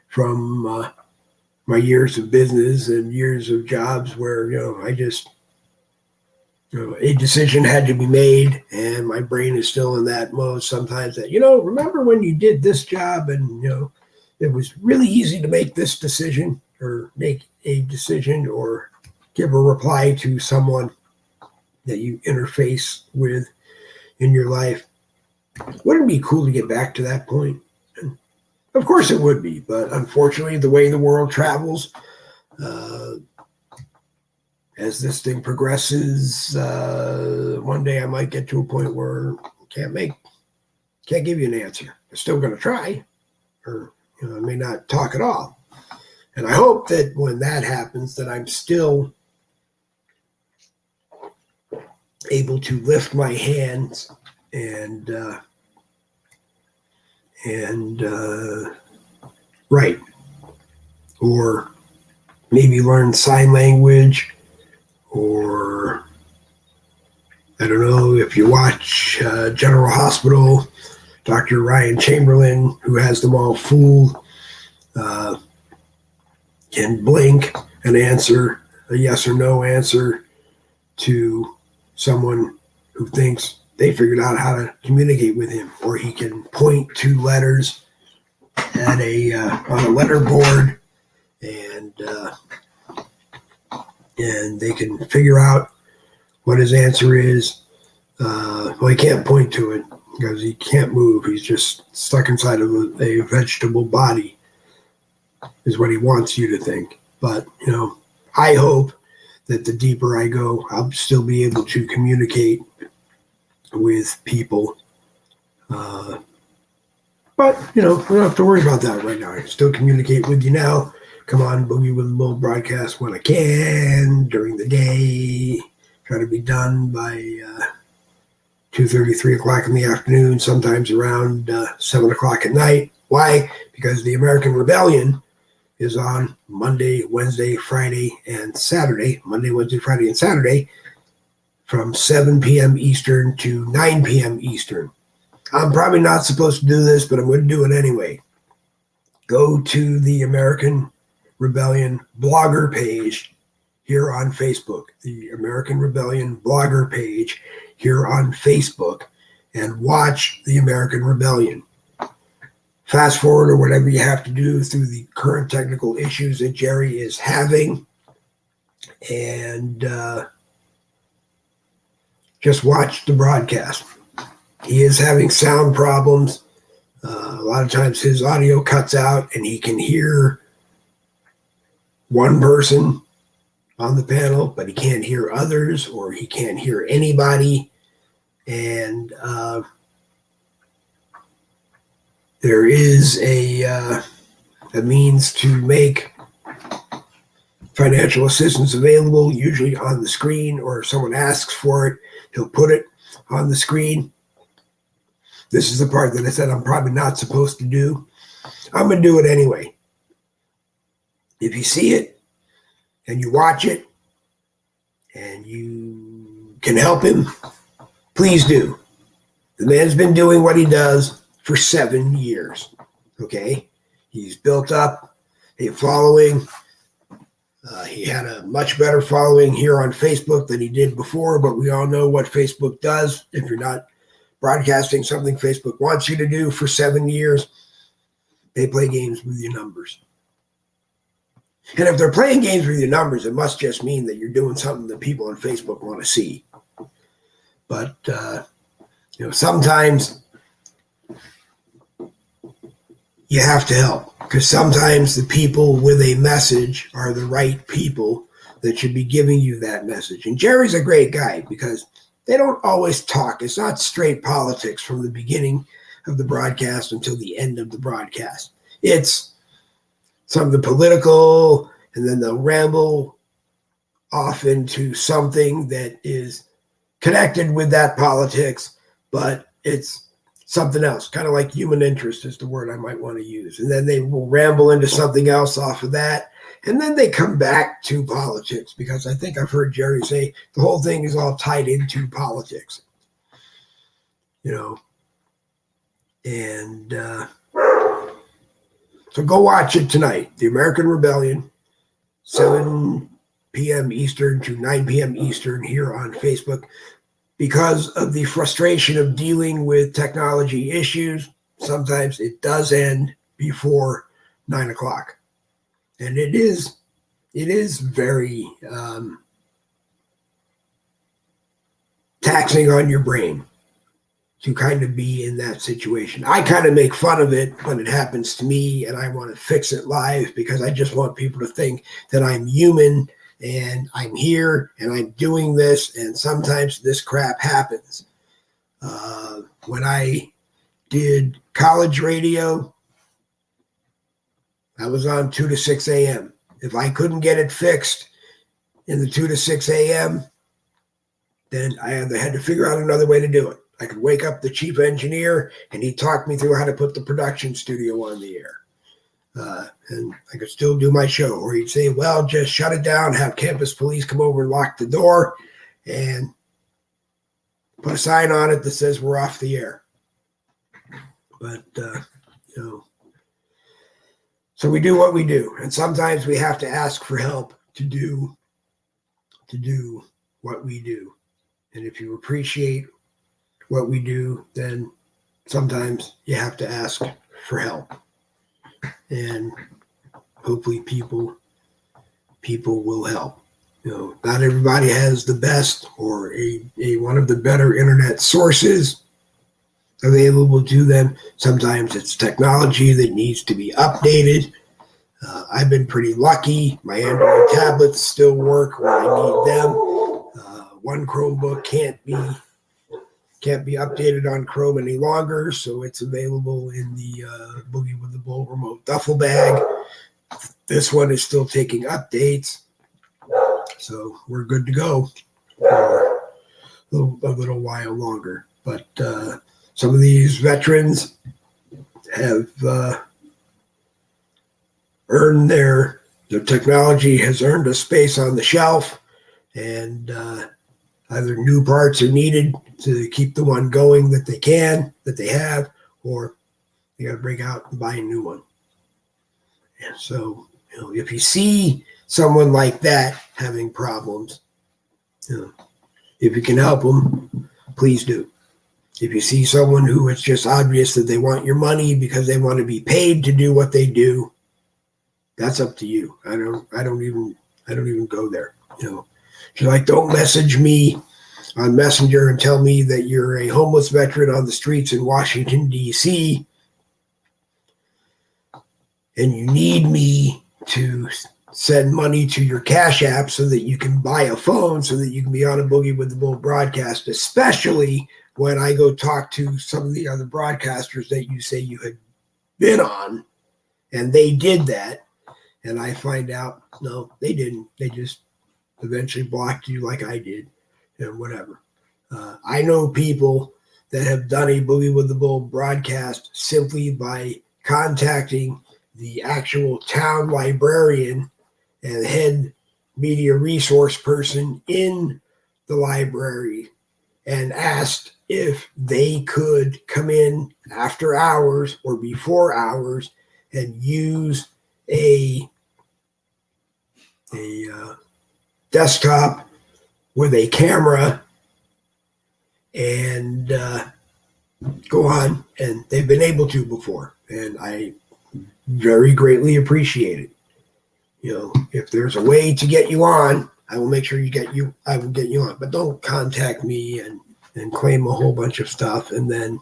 from my years of business and years of jobs where, I just, a decision had to be made, and my brain is still in that mode sometimes that, remember when you did this job and, it was really easy to make this decision or make a decision or give a reply to someone that you interface with in your life. Wouldn't it be cool to get back to that point? And of course it would be, but unfortunately, the way the world travels, as this thing progresses, one day I might get to a point where I can't give you an answer. I'm still going to try, or I may not talk at all. And I hope that when that happens, that I'm still able to lift my hands and write, or maybe learn sign language, or I don't know, if you watch General Hospital, Dr. Ryan Chamberlain, who has them all fooled, can blink and answer a yes or no answer to someone who thinks they figured out how to communicate with him, or he can point to letters at on a letter board, and they can figure out what his answer is. Well, he can't point to it because he can't move. He's just stuck inside of a vegetable body, is what he wants you to think. But, I hope that the deeper I go, I'll still be able to communicate with people. But, we don't have to worry about that right now. I can still communicate with you now. Come on, Boogie with a little broadcast when I can during the day. Try to be done by 2:30, 3 o'clock in the afternoon, sometimes around 7 o'clock at night. Why? Because the American Rebellion is on Monday, Wednesday, Friday, and Saturday. Monday, Wednesday, Friday, and Saturday from 7 p.m. Eastern to 9 p.m. Eastern. I'm probably not supposed to do this, but I'm going to do it anyway. Go to the American Rebellion blogger page here on Facebook, the American Rebellion blogger page here on Facebook, and watch the American Rebellion. Fast forward or whatever you have to do through the current technical issues that Jerry is having, and just watch the broadcast. He is having sound problems. A lot of times his audio cuts out and he can hear one person on the panel, but he can't hear others, or he can't hear anybody. And there is a means to make financial assistance available, usually on the screen, or if someone asks for it, he'll put it on the screen. This is the part that I said I'm probably not supposed to do. I'm going to do it anyway. If you see it and you watch it and you can help him, please do. The man's been doing what he does for 7 years, okay? He's built up a following. He had a much better following here on Facebook than he did before, but we all know what Facebook does. If you're not broadcasting something Facebook wants you to do for 7 years, they play games with your numbers. And if they're playing games with your numbers, it must just mean that you're doing something that people on Facebook want to see. But, sometimes you have to help, because sometimes the people with a message are the right people that should be giving you that message. And Jerry's a great guy because they don't always talk. It's not straight politics from the beginning of the broadcast until the end of the broadcast. It's something political, and then they'll ramble off into something that is connected with that politics, but it's something else, kind of like human interest is the word I might want to use. And then they will ramble into something else off of that. And then they come back to politics, because I think I've heard Jerry say the whole thing is all tied into politics, and so go watch it tonight. The American Rebellion, 7 p.m. Eastern to 9 p.m. Eastern here on Facebook. Because of the frustration of dealing with technology issues, sometimes it does end before 9 o'clock. And it is very taxing on your brain to kind of be in that situation. I kind of make fun of it when it happens to me, and I want to fix it live because I just want people to think that I'm human and I'm here and I'm doing this, and sometimes this crap happens. When I did college radio, I was on 2 to 6 a.m. If I couldn't get it fixed in the 2 to 6 a.m., then I had to figure out another way to do it. I could wake up the chief engineer and he'd talk me through how to put the production studio on the air. And I could still do my show. Or he'd say, well, just shut it down, have campus police come over and lock the door and put a sign on it that says we're off the air. But, so we do what we do. And sometimes we have to ask for help to do what we do. And if you appreciate what we do, then sometimes you have to ask for help. And hopefully people will help. Not everybody has the best or a one of the better internet sources available to them. Sometimes it's technology that needs to be updated. I've been pretty lucky. My Android tablets still work when I need them. One Chromebook can't be updated on Chrome any longer, so it's available in the Boogie with the Bull remote duffel bag. This one is still taking updates, so we're good to go for a little while longer. But some of these veterans have earned their technology has earned a space on the shelf, and either new parts are needed to keep the one going that they have, or they got to break out and buy a new one. And so, if you see someone like that having problems, if you can help them, please do. If you see someone who it's just obvious that they want your money because they want to be paid to do what they do, that's up to you. I don't even go there. Don't message me on Messenger and tell me that you're a homeless veteran on the streets in Washington, D.C., and you need me to send money to your Cash App so that you can buy a phone so that you can be on a Boogie with the Bull broadcast, especially when I go talk to some of the other broadcasters that you say you had been on, and they did that, and I find out, no, they didn't. They just eventually blocked you like I did, and whatever. I know people that have done a Boogie with the Bull broadcast simply by contacting the actual town librarian and head media resource person in the library and asked if they could come in after hours or before hours and use a desktop with a camera and go on, and they've been able to before, and I very greatly appreciate it. If there's a way to get you on, I will make sure I will get you on, but don't contact me and claim a whole bunch of stuff and then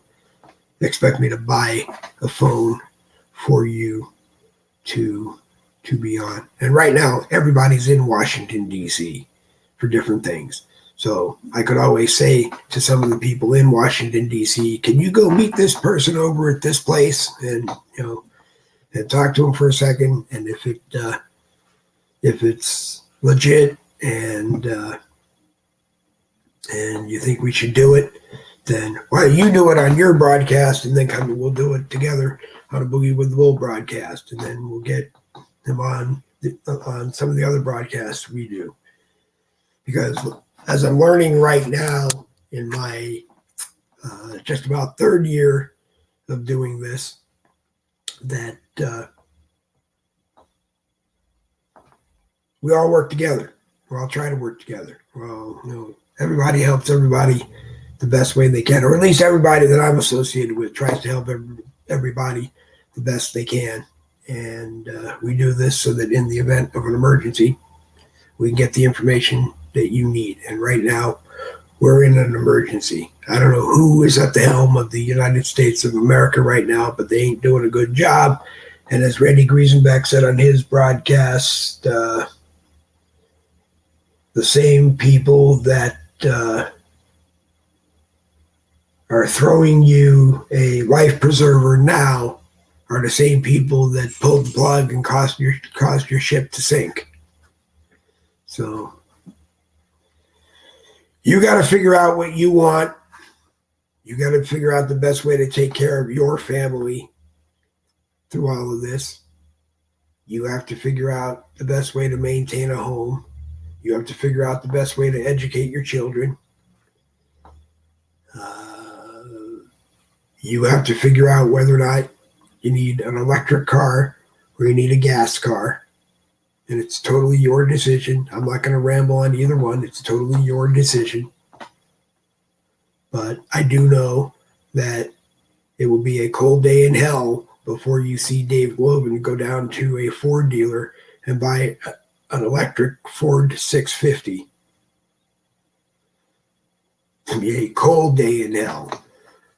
expect me to buy a phone for you to be on. And right now, everybody's in Washington, D.C. for different things. So I could always say to some of the people in Washington, D.C., can you go meet this person over at this place and, and talk to him for a second. And if it's legit and you think we should do it, then why don't you do it on your broadcast and then we'll do it together on a Boogie with the Bull broadcast, and then we'll get them on some of the other broadcasts we do. Because as I'm learning right now in my just about third year of doing this, that we all work together. We all try to work together. Well, everybody helps everybody the best way they can, or at least everybody that I'm associated with tries to help everybody the best they can. And we do this so that in the event of an emergency, we can get the information that you need. And right now, we're in an emergency. I don't know who is at the helm of the United States of America right now, but they ain't doing a good job. And as Randy Griesenbeck said on his broadcast, the same people that are throwing you a life preserver now are the same people that pulled the plug and caused your ship to sink. So you got to figure out what you want. You got to figure out the best way to take care of your family through all of this. You have to figure out the best way to maintain a home. You have to figure out the best way to educate your children. You have to figure out whether or not you need an electric car or you need a gas car. And it's totally your decision. I'm not going to ramble on either one. It's totally your decision. But I do know that it will be a cold day in hell before you see Dave Globin go down to a Ford dealer and buy an electric Ford 650. It'll be a cold day in hell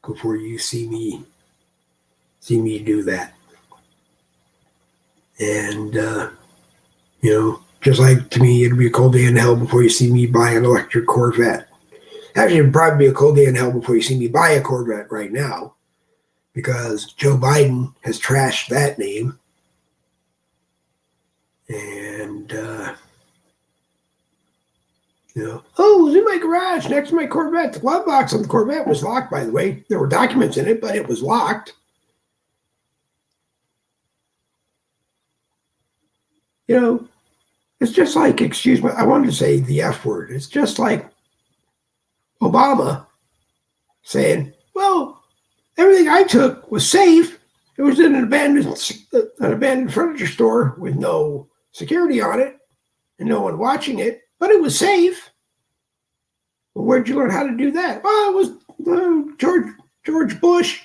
before you see me do that. And just like to me, it'll be a cold day in hell before you see me buy an electric Corvette. Actually, it'll probably be a cold day in hell before you see me buy a Corvette right now, because Joe Biden has trashed that name. And, it was in my garage next to my Corvette. The glove box on the Corvette was locked, by the way. There were documents in it, but it was locked. It's just like, excuse me, I wanted to say the F word. It's just like Obama saying, well, everything I took was safe. It was in an abandoned furniture store with no security on it and no one watching it, but it was safe. Well, where'd you learn how to do that? Well, it was George Bush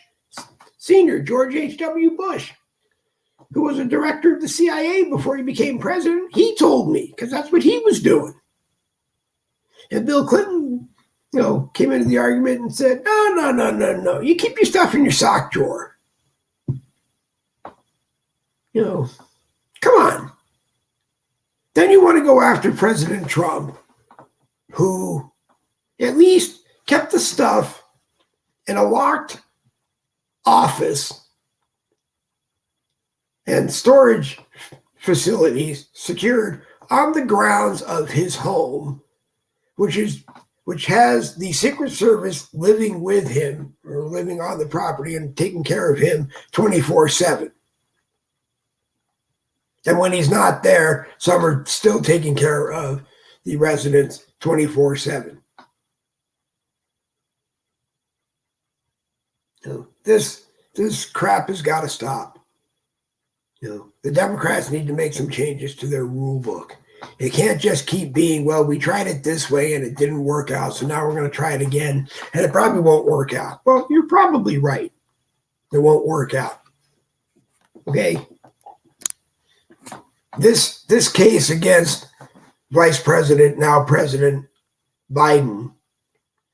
Sr., George H.W. Bush, who was a director of the CIA before he became president. He told me, because that's what he was doing. And Bill Clinton, came into the argument and said, no. You keep your stuff in your sock drawer. Come on. Then you want to go after President Trump, who at least kept the stuff in a locked office and storage facilities secured on the grounds of his home, which has the Secret Service living with him or living on the property and taking care of him 24/7. And when he's not there, some are still taking care of the residents 24/7. This crap has got to stop. The Democrats need to make some changes to their rule book. It can't just keep being, well, we tried it this way and it didn't work out, so now we're going to try it again, and it probably won't work out. Well, you're probably right. It won't work out. Okay? This case against Vice President, now President Biden,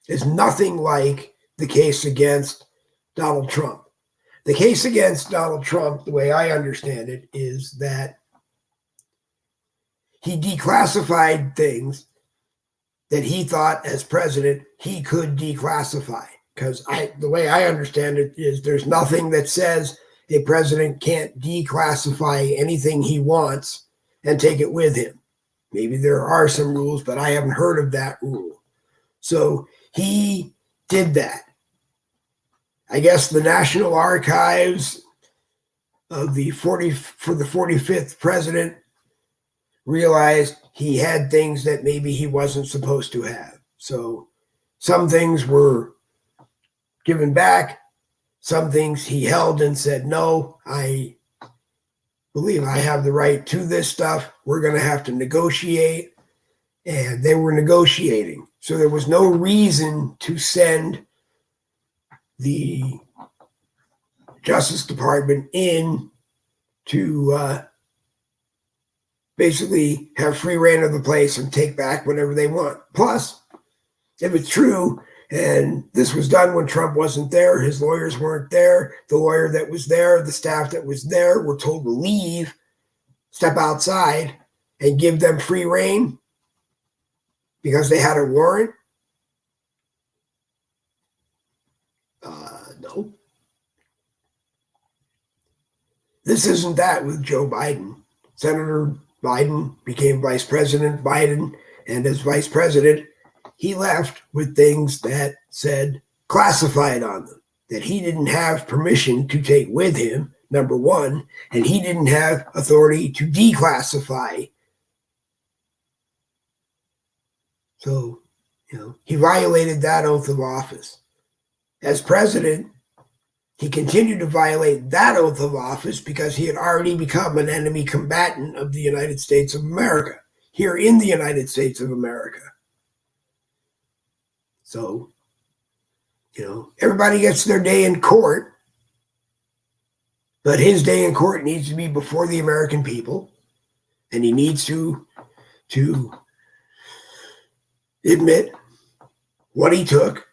is nothing like the case against Donald Trump. The case against Donald Trump, the way I understand it, is that he declassified things that he thought as president he could declassify. Because the way I understand it is there's nothing that says a president can't declassify anything he wants and take it with him. Maybe there are some rules, but I haven't heard of that rule. So he did that. I guess the National Archives of for the 45th president realized he had things that maybe he wasn't supposed to have. So some things were given back. Some things he held and said, no, I believe I have the right to this stuff. We're going to have to negotiate. And they were negotiating. So there was no reason to send the Justice Department in to basically have free reign of the place and take back whatever they want. Plus, if it's true, and this was done when Trump wasn't there, his lawyers weren't there, the lawyer that was there, the staff that was there were told to leave, step outside, and give them free reign because they had a warrant. No. This isn't that with Joe Biden. Senator Biden became Vice President Biden, and as Vice President, he left with things that said classified on them, that he didn't have permission to take with him, number one, and he didn't have authority to declassify. So, he violated that oath of office. As president, he continued to violate that oath of office because he had already become an enemy combatant of the United States of America, here in the United States of America. So, everybody gets their day in court, but his day in court needs to be before the American people, and he needs to admit what he took.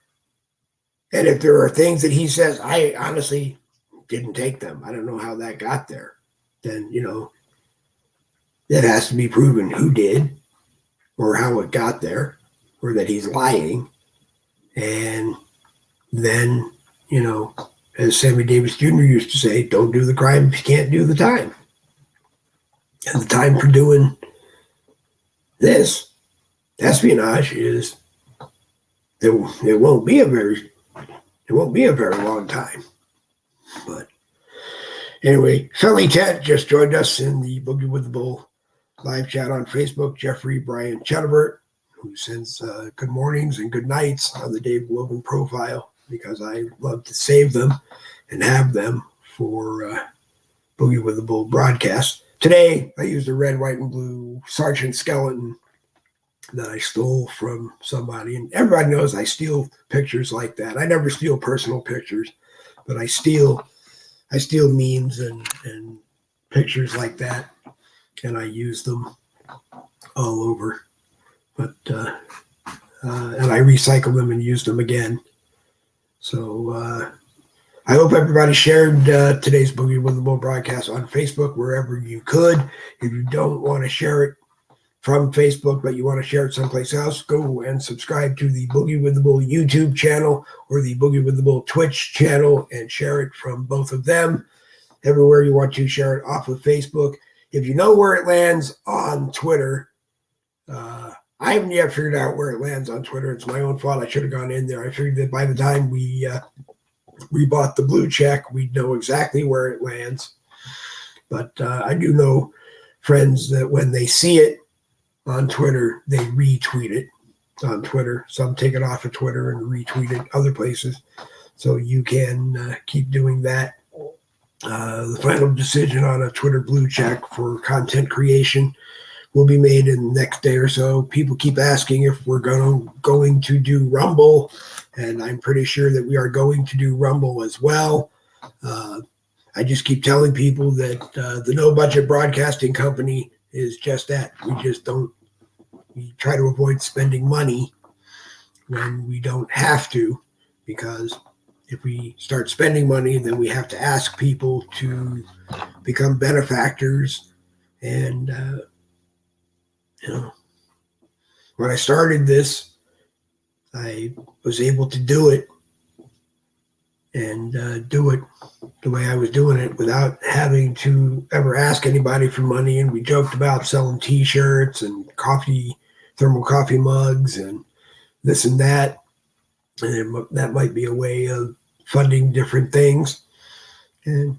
And if there are things that he says, I honestly didn't take them, I don't know how that got there, then, that has to be proven who did or how it got there or that he's lying. And then, as Sammy Davis Jr. used to say, don't do the crime if you can't do the time. And the time for doing this espionage is it won't be a very long time. But anyway, Philly Ted just joined us in the Boogie with the Bull live chat on Facebook. Jeffrey Brian Chetterberg, who sends good mornings and good nights on the Dave Logan profile, because I love to save them and have them for Boogie with the Bull broadcast. Today, I used a red, white, and blue Sergeant skeleton that I stole from somebody. And everybody knows I steal pictures like that. I never steal personal pictures, but I steal memes and pictures like that, and I use them all over. But and I recycle them and use them again. So I hope everybody shared today's Boogie with the Bull broadcast on Facebook wherever you could. If you don't want to share it from Facebook, but you want to share it someplace else, go and subscribe to the Boogie with the Bull YouTube channel or the Boogie with the Bull Twitch channel and share it from both of them. Everywhere you want to, share it off of Facebook. If you know where it lands on Twitter, I haven't yet figured out where it lands on Twitter. It's my own fault. I should have gone in there. I figured that by the time we bought the blue check, we'd know exactly where it lands. But I do know friends that when they see it on Twitter, they retweet it on Twitter. Some take it off of Twitter and retweet it other places. So you can keep doing that. The final decision on a Twitter blue check for content creation will be made in the next day or so. People keep asking if we're going to do Rumble, and I'm pretty sure that we are going to do Rumble as well. I just keep telling people that the No Budget Broadcasting Company is just that. We try to avoid spending money when we don't have to, because if we start spending money, then we have to ask people to become benefactors. And, when I started this, I was able to do it and do it the way I was doing it without having to ever ask anybody for money. And we joked about selling T-shirts and thermal coffee mugs and this and that. And that might be a way of funding different things. And,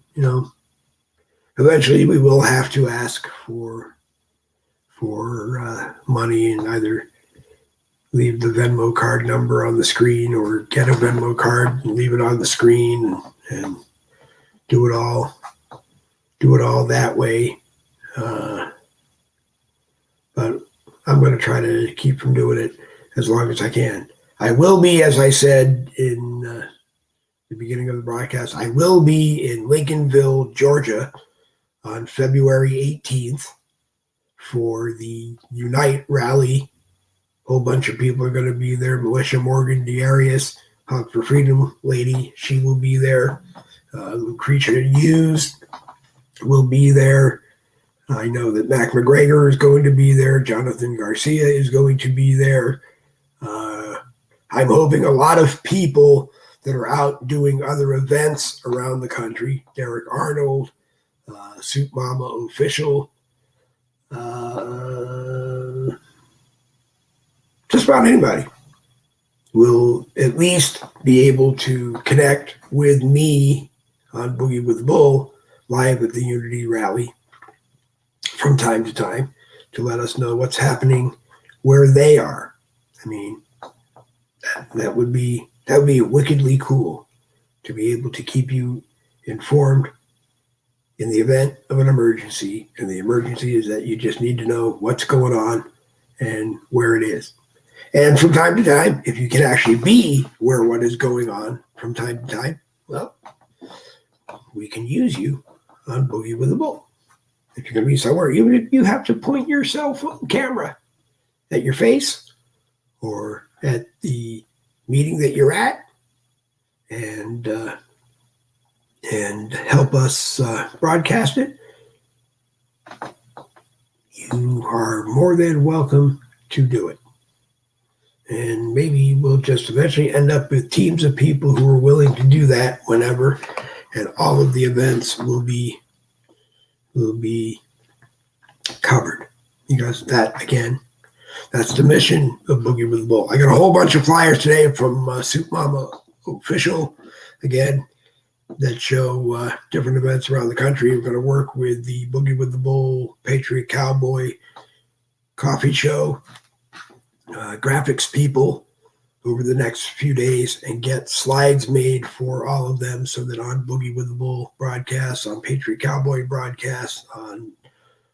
eventually we will have to ask for money and either leave the Venmo card number on the screen or get a Venmo card and leave it on the screen and do it all that way. But I'm going to try to keep from doing it as long as I can. I will be, as I said in the beginning of the broadcast, I will be in Lincolnville, Georgia on February 18th for the Unite rally. A whole bunch of people are going to be there. Militia Morgan Darius, Hunt for Freedom lady, she will be there. Lucretia Hughes will be there. I know that Mac McGregor is going to be there. Jonathan Garcia is going to be there. I'm hoping a lot of people that are out doing other events around the country, Derek Arnold, Soup Mama Official, just about anybody will at least be able to connect with me on Boogie with the Bull live at the Unity Rally from time to time to let us know what's happening where they are. I mean, that would be wickedly cool to be able to keep you informed in the event of an emergency. And the emergency is that you just need to know what's going on and where it is. And from time to time, if you can actually be where what is going on from time to time, well, we can use you on Boogie with the Bull. If you're going to be somewhere, even if you have to point your cell phone camera at your face or at the meeting that you're at and help us broadcast it, you are more than welcome to do it. And maybe we'll just eventually end up with teams of people who are willing to do that whenever, and all of the events will be covered. Because that, again, that's the mission of Boogie with the Bull. I got a whole bunch of flyers today from Soup Mama Official, again, that show different events around the country. We're going to work with the Boogie with the Bull Patriot Cowboy Coffee Show graphics people over the next few days and get slides made for all of them so that on Boogie with the Bull broadcasts, on Patriot Cowboy broadcasts, on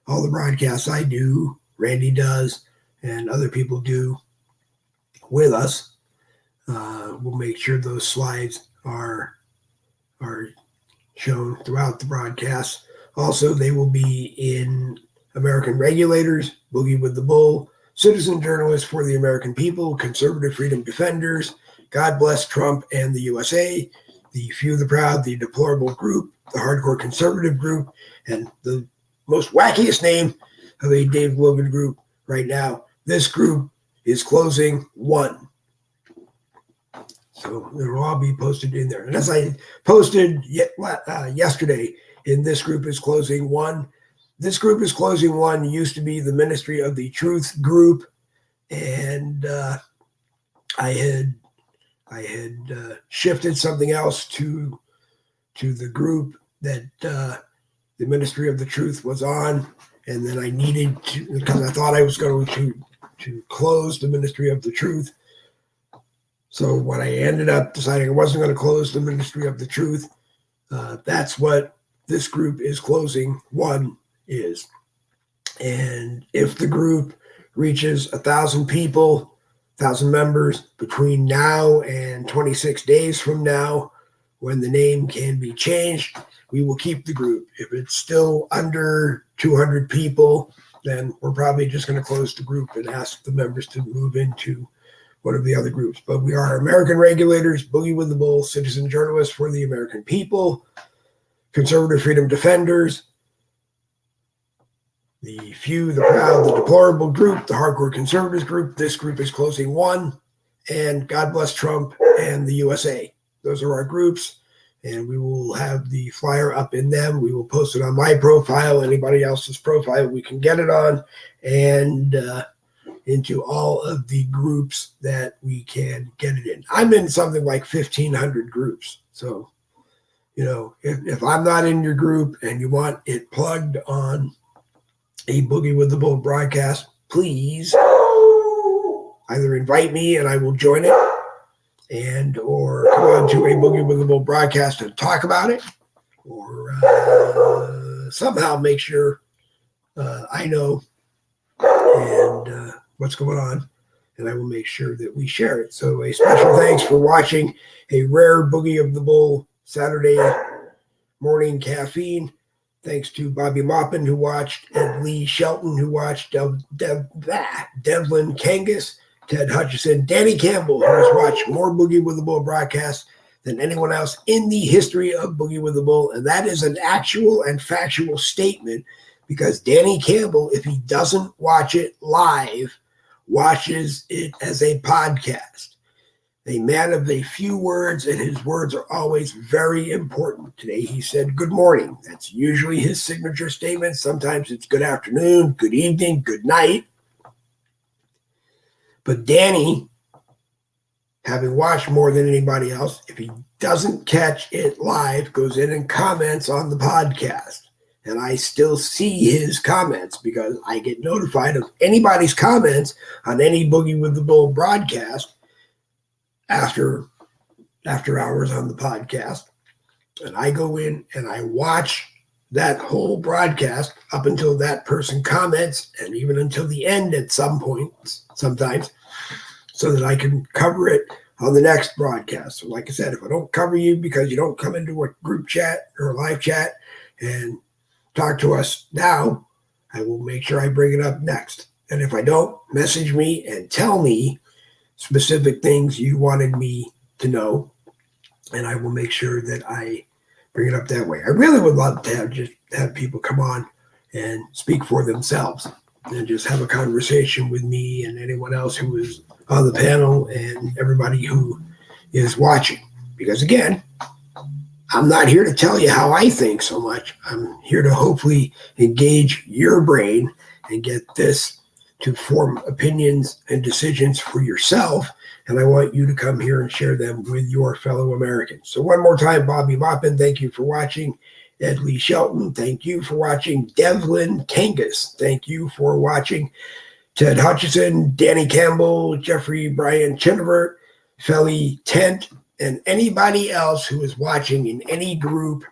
all the broadcasts I do, Randy does, and other people do with us, we'll make sure those slides are shown throughout the broadcast. Also, they will be in American Regulators, Boogie with the Bull, Citizen Journalists for the American People, Conservative Freedom Defenders, God Bless Trump and the USA, the Few the Proud, the Deplorable Group, the Hardcore Conservative Group, and the most wackiest name of a Dave Logan group right now. This group is closing one. So it'll all be posted in there. And as I posted yesterday, in This Group is Closing One, This Group is Closing One used to be the Ministry of the Truth group, and I had shifted something else to the group that the Ministry of the Truth was on, and then I needed to, because I thought I was going to close the Ministry of the Truth. So when I ended up deciding I wasn't going to close the Ministry of the Truth, that's what This Group is Closing One is. And if the group reaches 1,000 people, 1,000 members between now and 26 days from now, when the name can be changed, we will keep the group. If it's still under 200 people, then we're probably just going to close the group and ask the members to move into one of the other groups. But we are American Regulators, Boogie with the Bull, Citizen Journalists for the American People, Conservative Freedom Defenders, the Few, the Proud, the Deplorable Group, the Hardcore Conservatives Group. This group is Closing One, and God Bless Trump and the USA. Those are our groups, and we will have the flyer up in them. We will post it on my profile, anybody else's profile we can get it on, and into all of the groups that we can get it in. I'm in something like 1,500 groups. So, if I'm not in your group and you want it plugged on a Boogie with the Bull broadcast, please either invite me and I will join it, or come on to a Boogie with the Bull broadcast and talk about it, or somehow make sure I know and what's going on, and I will make sure that we share it. So a special thanks for watching a rare Boogie of the Bull Saturday morning caffeine. Thanks to Bobby Maupin, who watched, Ed Lee Shelton, who watched, Devlin Kangas, Ted Hutchison, Danny Campbell, who has watched more Boogie with the Bull broadcasts than anyone else in the history of Boogie with the Bull. And that is an actual and factual statement, because Danny Campbell, if he doesn't watch it live, watches it as a podcast. A man of a few words, and his words are always very important. Today he said good morning. That's usually his signature statement. Sometimes it's good afternoon, good evening, good night. But Danny, having watched more than anybody else, if he doesn't catch it live, goes in and comments on the podcast. And I still see his comments because I get notified of anybody's comments on any Boogie with the Bull broadcast after hours on the podcast. And I go in and I watch that whole broadcast up until that person comments, and even until the end at some points, sometimes, so that I can cover it on the next broadcast. So like I said, if I don't cover you because you don't come into a group chat or a live chat and talk to us now, I will make sure I bring it up next. And if I don't, message me and tell me specific things you wanted me to know, and I will make sure that I bring it up that way. I really would love to have people come on and speak for themselves and just have a conversation with me and anyone else who is on the panel and everybody who is watching. Because again, I'm not here to tell you how I think so much. I'm here to hopefully engage your brain and get this to form opinions and decisions for yourself. And I want you to come here and share them with your fellow Americans. So one more time, Bobby Maupin, thank you for watching. Ed Lee Shelton, thank you for watching. Devlin Kangas, thank you for watching. Ted Hutchison, Danny Campbell, Jeffrey Brian Chinevert, Felly Tent, and anybody else who is watching in any group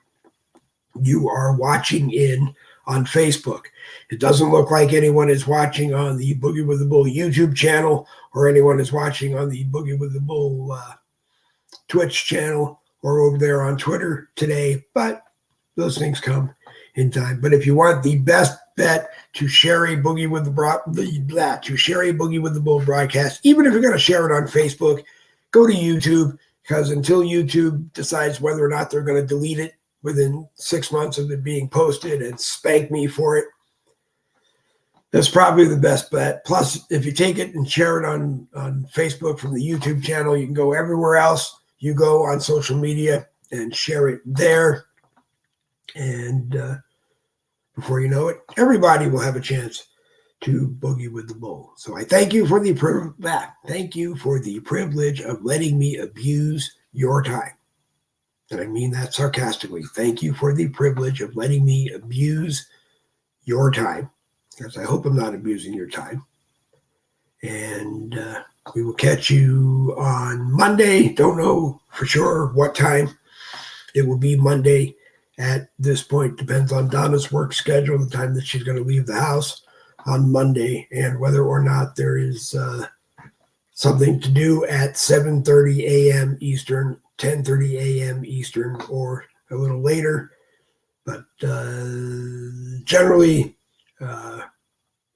you are watching in on Facebook. It doesn't look like anyone is watching on the Boogie with the Bull YouTube channel, or anyone is watching on the Boogie with the Bull Twitch channel or over there on Twitter today, but those things come in time. But if you want the best bet to share a Boogie with the Bull broadcast, even if you're going to share it on Facebook, go to YouTube, because until YouTube decides whether or not they're going to delete it within 6 months of it being posted and spank me for it, that's probably the best bet. Plus, if you take it and share it on Facebook from the YouTube channel, you can go everywhere else you go on social media and share it there. And before you know it, everybody will have a chance to Boogie with the Bull. So I thank you for the privilege of letting me abuse your time. And I mean that sarcastically. Thank you for the privilege of letting me abuse your time, because I hope I'm not abusing your time. And we will catch you on Monday. Don't know for sure what time. It will be Monday at this point. Depends on Donna's work schedule, the time that she's going to leave the house on Monday, and whether or not there is something to do at 7:30 a.m. Eastern, 10:30 a.m. Eastern, or a little later. But generally,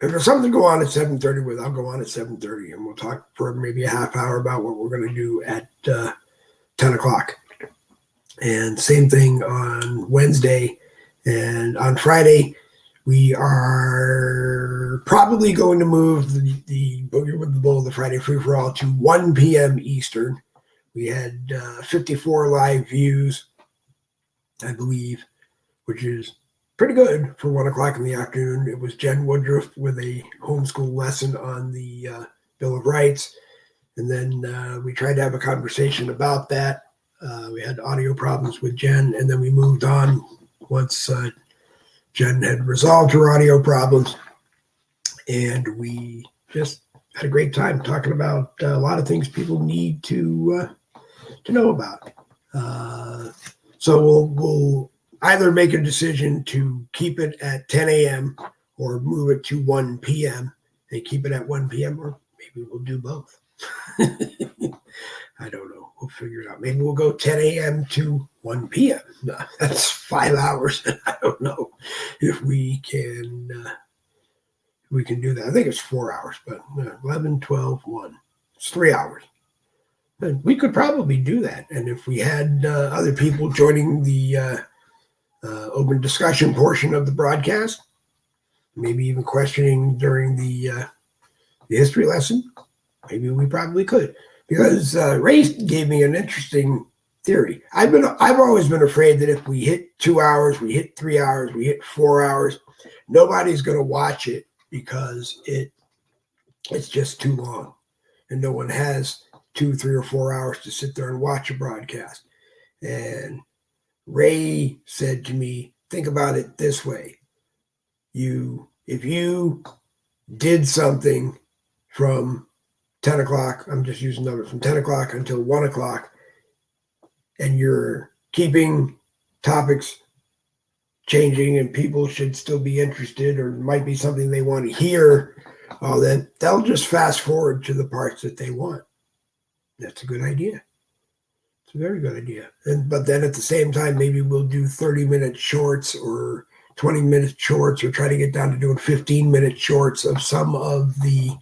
if there's something to go on at 7:30 I'll go on at 7:30, and we'll talk for maybe a half hour about what we're going to do at 10 o'clock. And same thing on Wednesday. And on Friday, we are probably going to move the Boogie with the Bull, the Friday free-for-all, to 1 p.m. Eastern. We had 54 live views, I believe, which is pretty good for 1 o'clock in the afternoon. It was Jen Woodruff with a homeschool lesson on the Bill of Rights. And then we tried to have a conversation about that. We had audio problems with Jen, and then we moved on once Jen had resolved her audio problems. And we just had a great time talking about a lot of things people need to know about. So we'll either make a decision to keep it at 10 a.m. or move it to 1 p.m. and keep it at 1 p.m., or maybe we'll do both. I don't know. We'll figure it out. Maybe we'll go 10 a.m. to 1 p.m. No, that's 5 hours. I don't know if we can do that. I think it's 4 hours, but 11, 12, 1. It's 3 hours. But we could probably do that. And if we had other people joining the open discussion portion of the broadcast, maybe even questioning during the history lesson, maybe we probably could. Because Ray gave me an interesting theory. I've always been afraid that if we hit 2 hours, we hit 3 hours, we hit 4 hours, nobody's going to watch it because it's just too long, and no one has 2, 3, or 4 hours to sit there and watch a broadcast. And Ray said to me, think about it this way. If you did something from 10 o'clock, I'm just using numbers, from 10 o'clock until 1 o'clock, and you're keeping topics changing and people should still be interested or might be something they want to hear, then they'll just fast forward to the parts that they want. That's a good idea. It's a very good idea. But then at the same time, maybe we'll do 30-minute shorts or 20-minute shorts, or try to get down to doing 15-minute shorts of some of the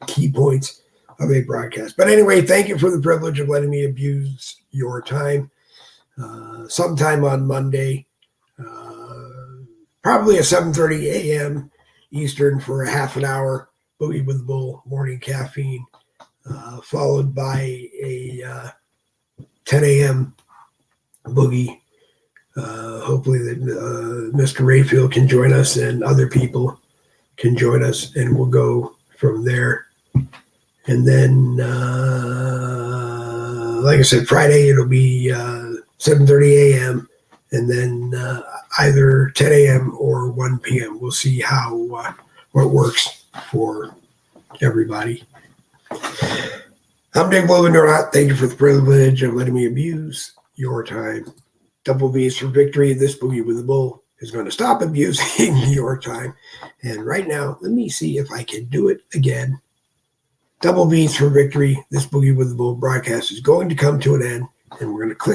key points of a broadcast. But anyway, thank you for the privilege of letting me abuse your time. Sometime on Monday, probably at 7:30 a.m. Eastern for a half an hour, Boogie with the Bull morning caffeine, followed by a 10 a.m. Boogie. Hopefully that Mr. Rayfield can join us and other people can join us, and we'll go from there. And then, like I said, Friday it'll be 7:30 a.m. and then either 10 a.m. or 1 p.m. We'll see how what works for everybody. I'm Dick Blovenrot. Thank you for the privilege of letting me abuse your time. Double V's for victory. This Boogie with the Bull is going to stop abusing your time. And right now, let me see if I can do it again. Double V's for victory. This Boogie with the Bull broadcast is going to come to an end, and we're going to click